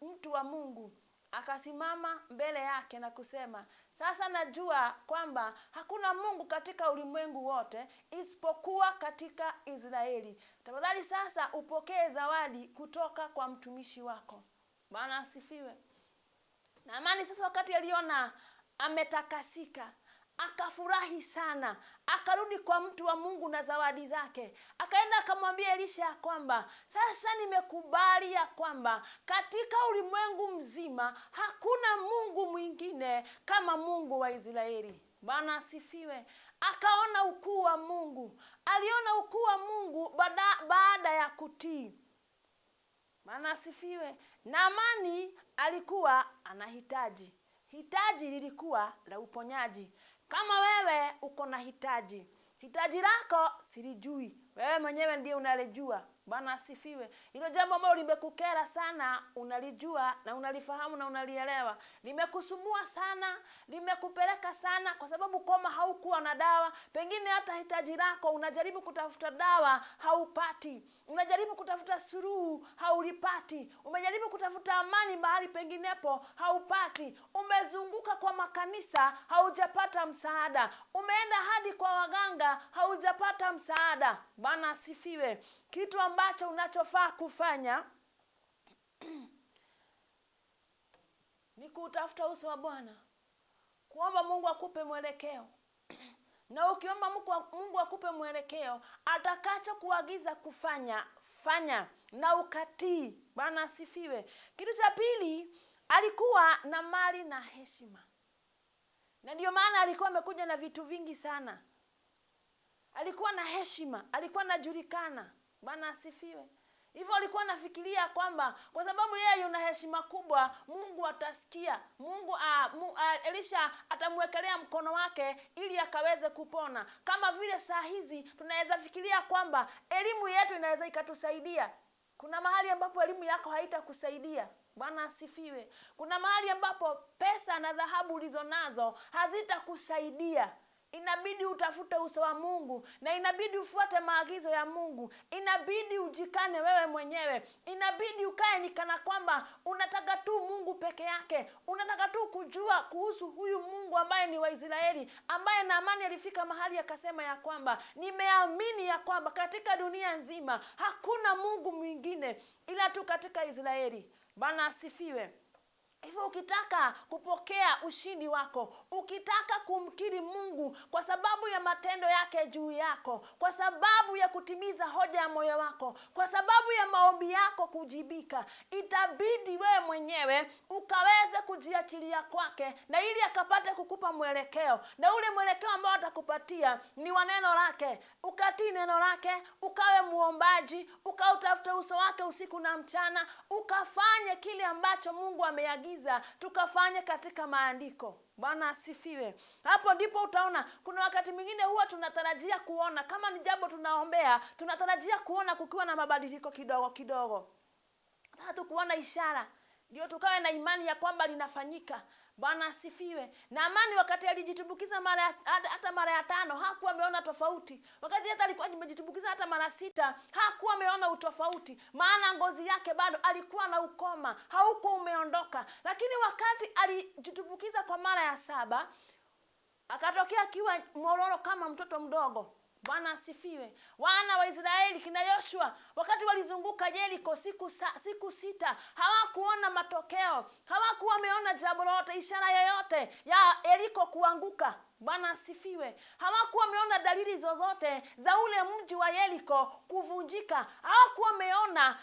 mtu wa Mungu, akasimama mbele yake na kusema, sasa najua kwamba hakuna Mungu katika ulimwengu wote isipokuwa katika Israeli. Tafadhali sasa upokee zawadi kutoka kwa mtumishi wako. Bwana asifiwe. Naamani sasa wakati aliona ametakasika, akafurahi sana, akarudi kwa mtu wa Mungu na zawadi zake. Akaenda akamwambia Elisha kwamba sasa nimekubali ya kwamba katika ulimwengu mzima hakuna Mungu mwingine kama Mungu wa Israeli. Bwana asifiwe. Akaona ukuu wa Mungu, aliona ukuu wa Mungu baada ya kutii. Bwana asifiwe. Naamani alikuwa anahitaji. Hitaji lilikuwa la uponyaji. Kama wewe uko na hitaji lako silijui, wewe mwenyewe ndiye unalijua. Bwana asifiwe. Hilo jambo ambalo limekukera sana unalijua na unalifahamu na unalielewa. Limekusumbua sana, limekupeleka sana kwa sababu kama haukuwa na dawa. Pengine hata hitaji lako unajaribu kutafuta dawa haupati. Unajaribu kutafuta suluhu haulipati. Umejaribu kutafuta amani mahali penginepo haupati. Umezunguka kwa makanisa haujapata msaada. Umeenda hadi kwa waganga haujapata msaada. Bwana asifiwe. Kitu ambacho unachofaa kufanya ni kutafuta uso wa Bwana, kuomba Mungu akupe mwelekeo. Na ukiomba Mungu akupe mwelekeo, atakacho kuagiza kufanya, fanya na ukatii. Bwana asifiwe. Kitu cha pili, alikuwa na mali na heshima. Na ndio maana alikuwa amekuja na vitu vingi sana. Alikuwa na heshima, alikuwa anajulikana. Bwana asifiwe. Hivyo alikuwa anafikiria kwamba kwa sababu yeye yuna heshima kubwa, Mungu atasikia. Elisha atamwekelea mkono wake ili akaweze kupona. Kama vile saa hizi tunaweza fikiria kwamba elimu yetu inaweza ikatusaidia. Kuna mahali ambapo elimu yako haitakusaidia. Bwana asifiwe. Kuna mahali ambapo pesa na dhahabu ulizonazo hazitakusaidia. Inabidi utafute uso wa Mungu na inabidi ufuate maagizo ya Mungu. Inabidi ujikane wewe mwenyewe. Inabidi ukae ni kana kwamba unataka tu Mungu peke yake. Unataka tu kujua kuhusu huyu Mungu ambaye ni wa Israeli, ambaye Naamani alifika mahali akasema ya kwamba nimeamini ya kwamba katika dunia nzima hakuna Mungu mwingine ila tu katika Israeli. Bwana asifiwe. Hivyo ukitaka kupokea ushindi wako, ukitaka kumkiri Mungu kwa sababu ya matendo yake juu yako, kwa sababu ya kutimiza hoja ya moyo wako, kwa sababu ya maombi yako kujibika, itabidi wewe mwenyewe ukaweze kujiachilia kwake, na ili akapate kukupa mwelekeo, na ule mwelekeo ambao atakupatia ni wa neno lake. Ukatii neno lake, ukawe muombaji, ukautafute uso wake usiku na mchana, ukafanye kile ambacho Mungu ameagiza tukafanye katika maandiko. Bwana asifiwe. Hapo ndipo utaona kuna wakati mwingine huwa tunatarajia kuona, kama ni jambo tunaombea, tunatarajia kuona kukiwa na mabadiliko kidogo kidogo. Hatu kuona ishara ndio tukawe na imani ya kwamba linafanyika. Bwana asifiwe. Na Amani wakati alijitumbukiza hata mara ya 5 hakuwa ameona tofauti. Wakati hata alikuwa amejitumbukiza hata mara 6 hakuwa ameona utofauti, maana ngozi yake bado alikuwa na ukoma, hauko umeondoka. Lakini wakati alijitumbukiza kwa mara ya 7 akatokea akiwa mororo kama mtoto mdogo. Bwana asifiwe. Wana wa Israeli kina Yoshua wakati walizunguka Yeriko siku 6 hawakuona matokeo, hawakuwa wameona jambo lolote, ishara yoyote ya Yeriko kuanguka. Bwana asifiwe. Hawakuwa wameona dalili zozote za ule mji wa Yeriko kuvunjika. Hawakuwa wameona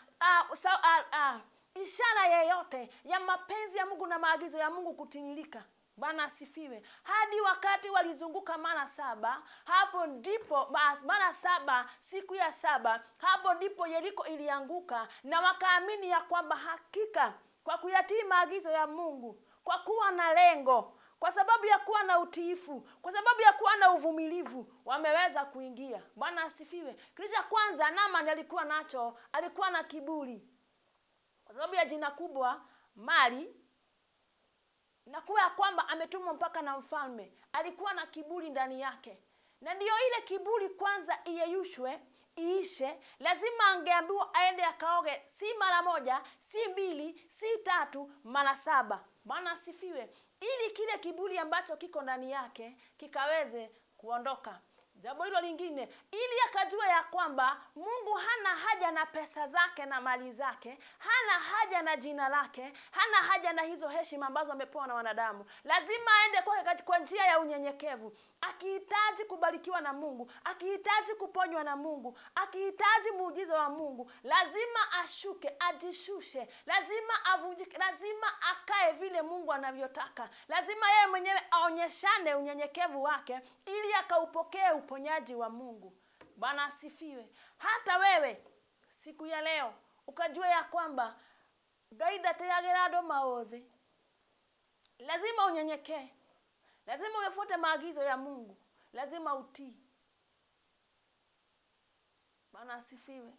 ishara yoyote ya mapenzi ya Mungu na maagizo ya Mungu kutimilika. Bwana asifiwe. Hadi wakati walizunguka mara 7, hapo ndipo mara 7, siku ya 7, hapo ndipo Yeriko ilianguka, na wakaamini ya kwamba hakika kwa kuyatii maagizo ya Mungu, kwa kuwa na lengo, kwa sababu ya kuwa na utiifu, kwa sababu ya kuwa na uvumilivu, wameweza kuingia. Bwana asifiwe. Kitu cha kwanza Naamani alikuwa nacho, alikuwa na kiburi. Kwa sababu ya jina kubwa, mali, na kuwa kwamba ametumwa mpaka na mfalme, alikuwa na kiburi ndani yake. Na ndiyo ile kiburi kwanza iyeyushwe, iishe, lazima angeambiwa aende akaoge, si mara 1, si 2, si 3, mara 7. Bwana asifiwe. Ili kile kiburi ambacho kiko ndani yake kikaweze kuondoka. Jambo hilo lingine, ili akajua ya kwamba Mungu hana haja na pesa zake na mali zake, hana haja na jina lake, hana haja na hizo heshima ambazo amepewa na wanadamu. Lazima aende kwake kwa njia ya unyenyekevu. Akihitaji kubarikiwa na Mungu, akihitaji kuponywa na Mungu, akihitaji muujiza wa Mungu, lazima ashuke, ajishushe, lazima avunjike, lazima akae vile Mungu anavyotaka. Lazima yeye mwenyewe aonyeshane unyenyekevu wake ili akaupokee uponyaji wa Mungu. Bwana asifiwe. Hata wewe siku ya leo ukajua ya kwamba gaida teyagerado maodhi, lazima unyenyekee, lazima uyafuate maagizo ya Mungu, lazima utii. Bwana asifiwe.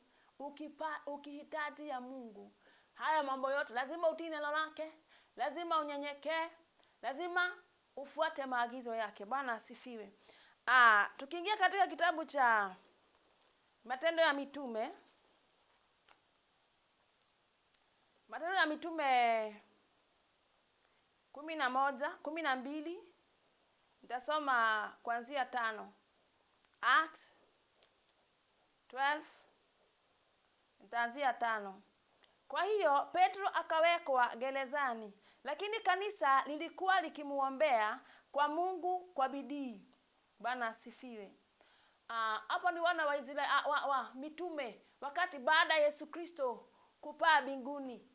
Ukihitaji ya Mungu haya mambo yote, lazima utii neno lake, lazima unyenyekee, lazima ufuate maagizo yake. Bwana asifiwe. Tukiingia katika kitabu cha Matendo ya Mitume, Matendo ya Mitume 12, nitasoma kuanzia 5. Acts 12, nitaanzia 5. Kwa hiyo Petro akawekwa gerezani, lakini kanisa lilikuwa likimuombea kwa Mungu kwa bidii. Bwana asifiwe. Hapo ni wana wa Israeli mitume wakati baada ya Yesu Kristo kupaa mbinguni.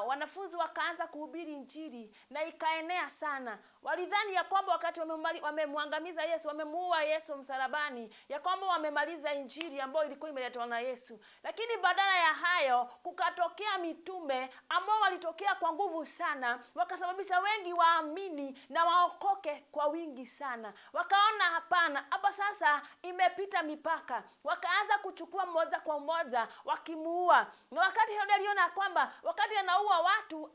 Wanafunzi wakaanza kuhubiri injili na ikaenea sana. Walidhani ya kwamba wakati wamemwangamiza Yesu, wamemuua Yesu msalabani, ya kwamba wamemaliza injili ambayo ilikuwa imeletwa na Yesu. Lakini badala ya hayo kukatokea mitume ambao walitokea kwa nguvu sana, wakasababisha wengi waamini na waokoke kwa wingi sana. Wakaona hapana, hapa sasa imepita mipaka. Wakaanza kuchukua mmoja kwa mmoja wakimuua. Na wakati Herode aliona kwamba wakati anaua watu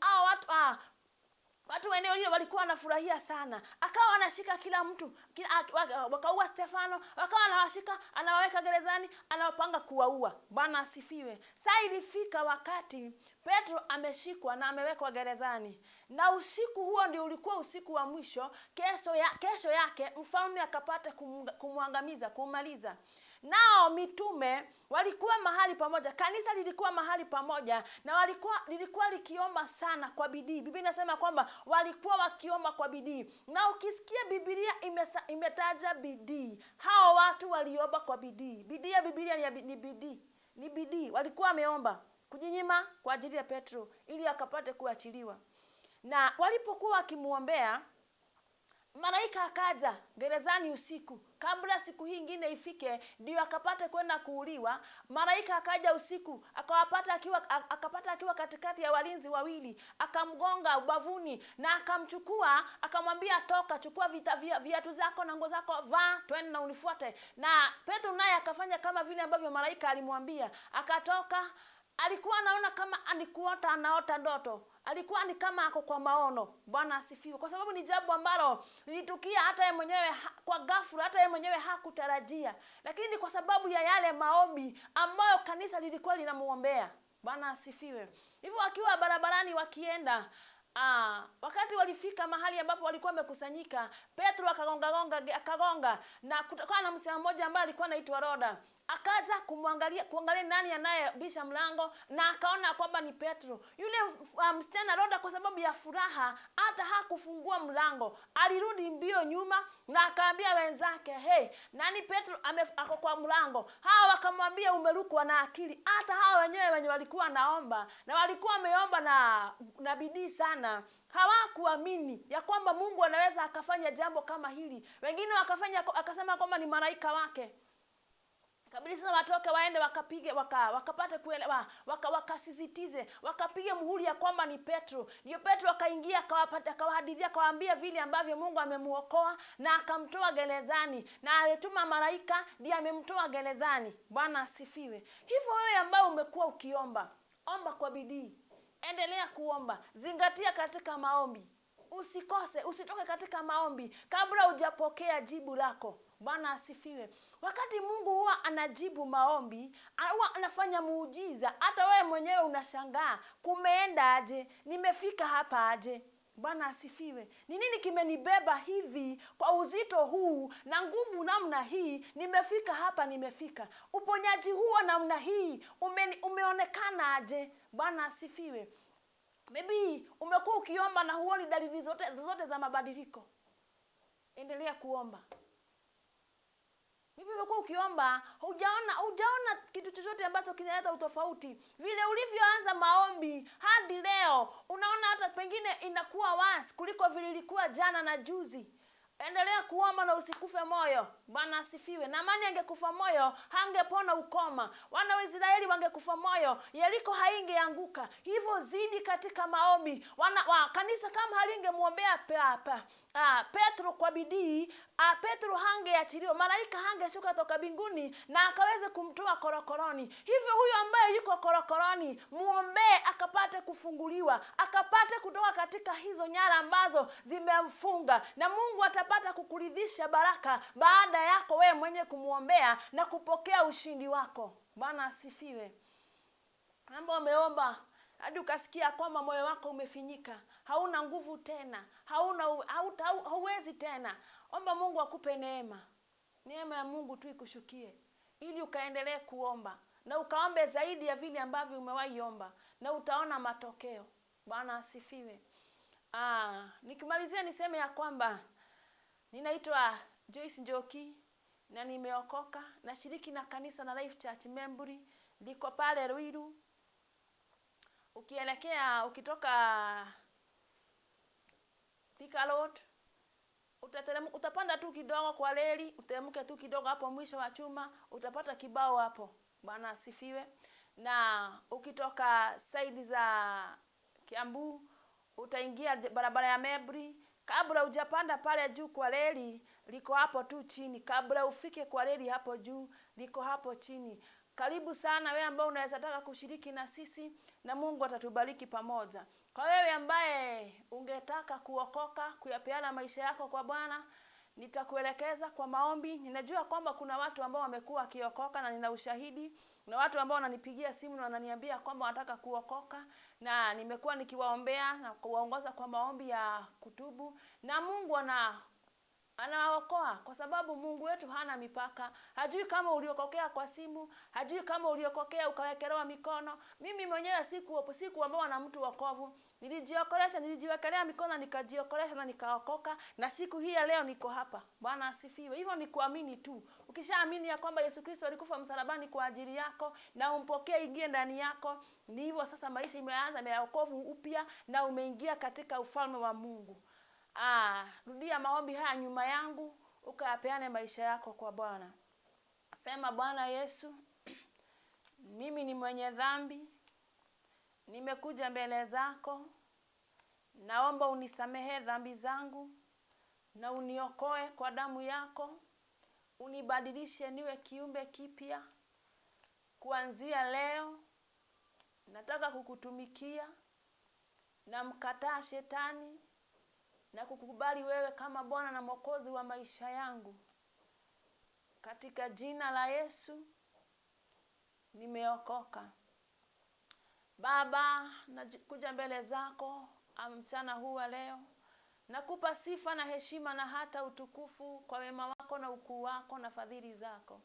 watu eneo hilo walikuwa wanafurahia sana, akawa anashika kila mtu, wakaua Stefano, wakawa anawashika, anawaweka gerezani, anawapanga kuwaua. Bwana asifiwe. Saa ilifika wakati Petro ameshikwa na amewekwa gerezani, na usiku huo ndio ulikuwa usiku wa mwisho. Kesho yake mfalme akapata kumwangamiza, kumaliza. Nao mitume walikuwa mahali pamoja, kanisa lilikuwa mahali pamoja, na lilikuwa likiomba sana kwa bidii. Biblia inasema kwamba walikuwa wakiomba kwa bidii. Na ukisikia Biblia imetaja bidii, hao watu waliomba kwa bidii. Bidii ya Biblia ni bidii. Ni bidii. Walikuwa wameomba kujinyima kwa ajili ya Petro ili akapate kuachiliwa. Na walipokuwa wakimuombea, malaika akaja gerezani usiku kabla siku hii ingine ifike ndio akapate kwenda kuuliwa. Malaika akaja usiku akapata akiwa katikati ya walinzi wawili, akamgonga ubavuni na akamchukua, akamwambia toka, chukua viatu zako na nguo zako, vaa, twende na unifuate. Na Petro naye akafanya kama vile ambavyo malaika alimwambia, akatoka. Alikuwa anaona kama anaota ndoto. Alikuwa ni kama ako kwa maono. Bwana asifiwe. Kwa sababu ni jambo ambalo lilitukia hata yeye mwenyewe kwa ghafla, hata yeye mwenyewe hakutarajia. Lakini kwa sababu ya yale maombi ambayo kanisa lilikuwa linamuombea. Bwana asifiwe. Hivyo akiwa barabarani wakienda, wakati walifika mahali ambapo walikuwa wamekusanyika, Petro akagonga, na kutokana na msichana mmoja ambaye alikuwa anaitwa Roda, akaja kuangalia nani anayebisha mlango, na akaona kwamba ni Petro. Yule msichana Roda kwa sababu ya furaha hata hakufungua mlango, alirudi mbio nyuma na akaambia wenzake, hey, nani Petro ako kwa mlango. Hao wakamwambia umerukwa na akili. Hata hao wenye walikuwa naomba na walikuwa wameomba na bidii sana, hawakuamini ya kwamba Mungu anaweza akafanya jambo kama hili. Wengine akasema kwamba ni malaika wake. Kabla sasa watoke waende wakapige wakapate kuelewa, wakasisitize, wakapige muhuri ya kwamba ni Petro. Ndio Petro akaingia akawahadithia, akawaambia vile ambavyo Mungu amemuokoa na akamtoa gerezani, na alituma malaika ndiye amemtoa gerezani. Bwana asifiwe. Hivyo wewe ambao umekuwa ukiomba, omba kwa bidii. Endelea kuomba. Zingatia katika maombi. Usikose, usitoke katika maombi kabla hujapokea jibu lako. Bwana asifiwe. Wakati Mungu huwa anajibu maombi, huwa anafanya muujiza. Hata wewe mwenyewe unashangaa, kumeenda aje? Nimefika hapa aje? Bwana asifiwe. Ni nini kimenibeba hivi kwa uzito huu na nguvu namna hii? Nimefika hapa, nimefika. Uponyaji huo namna hii umeonekana aje? Bwana asifiwe. Maybe umekuwa ukiomba na huoni dalili zote za mabadiliko. Endelea kuomba. Maybe umekuwa ukiomba, hujaona kitu chochote ambacho kinaleta utofauti. Vile ulivyoanza maombi hadi leo, unaona hata pengine inakuwa wasi kuliko vile ilikuwa jana na juzi. Endelea kuomba na usikufe moyo. Bwana asifiwe. Naamani angekufa moyo, hangepona ukoma. Wana wa Israeli wangekufa moyo, Yeriko haingeanguka. Hivyo zidi katika maombi. Kanisa kama halingemuombea Petro kwa bidii, Petro hangeachiliwa. Malaika hangeshuka toka mbinguni na akaweze kumtoa korokoroni. Hivyo huyo ambaye yuko korokoroni, muombee akapate kufunguliwa, akapate kutoka katika hizo nyara ambazo zimemfunga, na Mungu atapata kukuridhisha baraka baada yako wewe mwenye kumuombea na kupokea ushindi wako. Bwana asifiwe. Mambo umeomba hadi ukasikia kwamba moyo wako umefinyika, hauna nguvu tena, hauwezi tena. Omba Mungu akupe neema. Neema ya Mungu tu ikushukie ili ukaendelee kuomba na ukaombe zaidi ya vile ambavyo umewahi omba, na utaona matokeo. Bwana asifiwe. Nikimalizia niseme ya kwamba ninaitwa Joyce Njoki na nimeokoka, na shiriki na kanisa na Life Church Memburi, liko pale Ruiru. Ukitoka Thika Road, utapanda tu kidogo kwa reli, uteremke tu kidogo, hapo mwisho wa chuma utapata kibao hapo. Bwana asifiwe. Na ukitoka side za Kiambu, utaingia barabara ya Memburi. Kabla hujapanda pale juu kwa reli, liko hapo tu chini. Kabla ufike kwa reli hapo juu, liko hapo chini. Karibu sana wewe ambao unaweza taka kushiriki na sisi, na Mungu atatubariki pamoja. Kwa wewe ambaye ungetaka kuokoka, kuyapeana maisha yako kwa Bwana, nitakuelekeza kwa maombi. Ninajua kwamba kuna watu ambao wamekuwa wakiokoka na nina ushahidi. Kuna watu ambao wananipigia simu na wananiambia kwamba wanataka kuokoka, na nimekuwa nikiwaombea na kuwaongoza kwa maombi ya kutubu, na Mungu anawaokoa, kwa sababu Mungu wetu hana mipaka. Hajui kama uliokokea kwa simu, hajui kama uliokokea ukawekelewa mikono. Mimi mwenyewe sikuombewa na mtu wokovu. Nilijiwekelea mikono, nikajiokolesha na nikaokoka, na siku hii ya leo niko hapa. Bwana asifiwe. Hivyo ni kuamini tu. Ukishaamini ya kwamba Yesu Kristo alikufa msalabani kwa ajili yako na umpokee ingie ndani yako, ni hivyo sasa maisha imeanza ya wokovu upya na umeingia katika ufalme wa Mungu. Rudia maombi haya nyuma yangu, ukayapeane maisha yako kwa Bwana. Sema: Bwana Yesu, mimi ni mwenye dhambi, nimekuja mbele zako, naomba unisamehe dhambi zangu na uniokoe kwa damu yako, unibadilishe niwe kiumbe kipya. Kuanzia leo nataka kukutumikia, na mkataa shetani na kukubali wewe kama Bwana na Mwokozi wa maisha yangu. Katika jina la Yesu nimeokoka. Baba, nakuja mbele zako mchana huu wa leo. Nakupa sifa na heshima na hata utukufu kwa wema wako na ukuu wako na fadhili zako.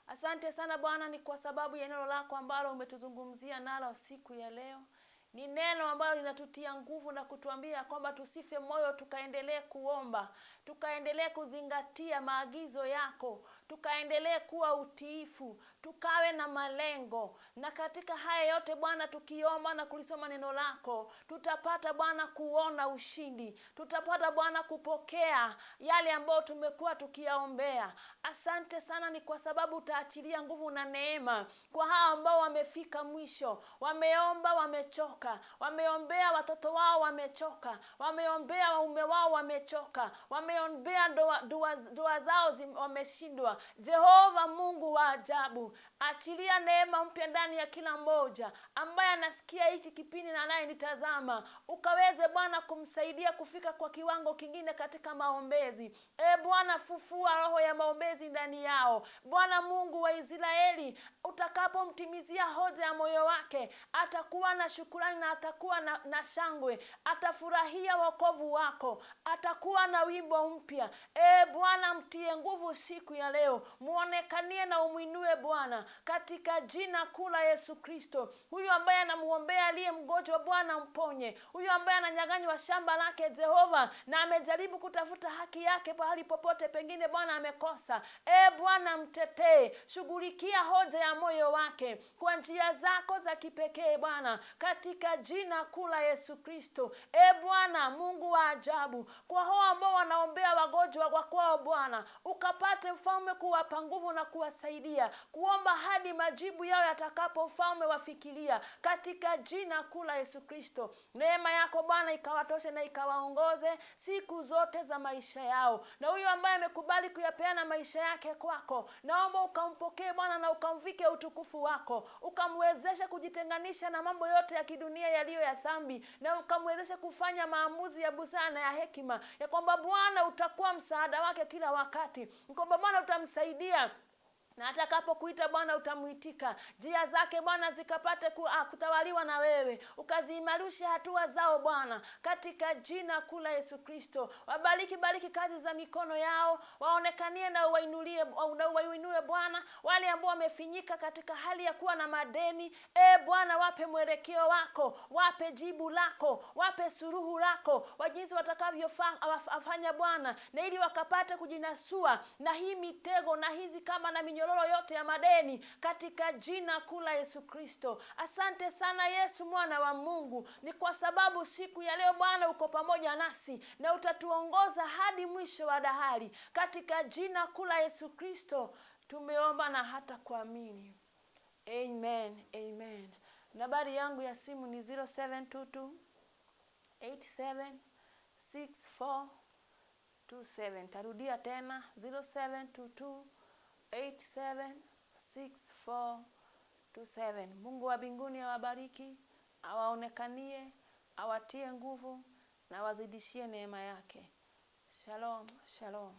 Asante sana Bwana, ni kwa sababu ya neno lako ambalo umetuzungumzia nalo siku ya leo. Ni neno ambalo linatutia nguvu na kutuambia kwamba tusife moyo, tukaendelee kuomba, tukaendelee kuzingatia maagizo yako, tukaendelee kuwa utiifu, tukawe na malengo. Na katika haya yote Bwana, tukiomba na kulisoma neno lako, tutapata Bwana kuona ushindi, tutapata Bwana kupokea yale ambayo tumekuwa tukiyaombea. Asante sana, ni kwa sababu utaachilia nguvu na neema kwa hao ambao wamefika mwisho, wameomba, wamechoka, wameombea watoto wao, wamechoka, wameombea waume wao, wamechoka, wameombea dua zao wameshindwa. Jehova Mungu wa ajabu, achilia neema mpya ndani ya kila mmoja ambaye anasikia hiki kipindi na naye nitazama, ukaweze Bwana kumsaidia kufika kwa kiwango kingine katika maombezi. Bwana, fufua roho ya maombezi ndani yao. Bwana Mungu wa Israeli, utakapomtimizia hoja ya moyo wake, atakuwa na shukrani na atakuwa na shangwe, atafurahia wokovu wako, atakuwa na wimbo mpya. Bwana, mtie nguvu siku ya leo, muonekanie na umuinue Bwana, katika jina kuu la Yesu Kristo. Huyu ambaye anamuombea aliye mgonjwa, Bwana mponye. Huyu ambaye ananyang'anywa shamba lake Jehova, na amejaribu kutafuta haki yake pahali popote pengine Bwana amekosa, Bwana mtetee, shughulikia hoja ya moyo wake kwa njia zako za kipekee Bwana, katika jina kuu la Yesu Kristo. Bwana Mungu wa ajabu, kwa hao ambao wanaombea wagonjwa kwa kwao Bwana, ukapate mfalme kuwapa nguvu na kuwasaidia kuomba hadi majibu yao yatakapo mfalme wafikiria, katika jina kuu la Yesu Kristo. Neema yako Bwana ikawatoshe na ikawaongoze siku zote za maisha yao. Na huyo ambaye amekubali kuyapeana maisha yake kwako, naomba ukampokee Bwana na ukamvike utukufu wako, ukamwezeshe kujitenganisha na mambo yote ya kidunia yaliyo ya dhambi, na ukamwezeshe kufanya maamuzi ya busara na ya hekima, ya kwamba Bwana utakuwa msaada wake kila wakati, kwamba Bwana utamsaidia na atakapokuita Bwana utamuitika. Njia zake Bwana zikapate kutawaliwa na wewe, ukaziimarisha hatua zao Bwana, katika jina kuu la Yesu Kristo. Bariki kazi za mikono yao, waonekanie na uwainue Bwana. Wale ambao wamefinyika katika hali ya kuwa na madeni, Bwana wape mwelekeo wako, wape jibu lako, wape suluhu lako, wajinsi watakavyofanya Bwana, na ili wakapate kujinasua na hii mitego na hizi kama na minyororo yote ya madeni, katika jina kuu la Yesu Kristo. Asante sana Yesu mwana wa Mungu, ni kwa sababu siku ya leo Bwana uko pamoja nasi na utatuongoza hadi mwisho wa dahari, katika jina kuu la Yesu Kristo tumeomba na hata kuamini. Amen, amen. Nambari yangu ya simu ni 0722 876427. Tarudia tena 0722 876427. Mungu wa mbinguni awabariki, awaonekanie, awatie nguvu na wazidishie neema yake. Shalom, shalom.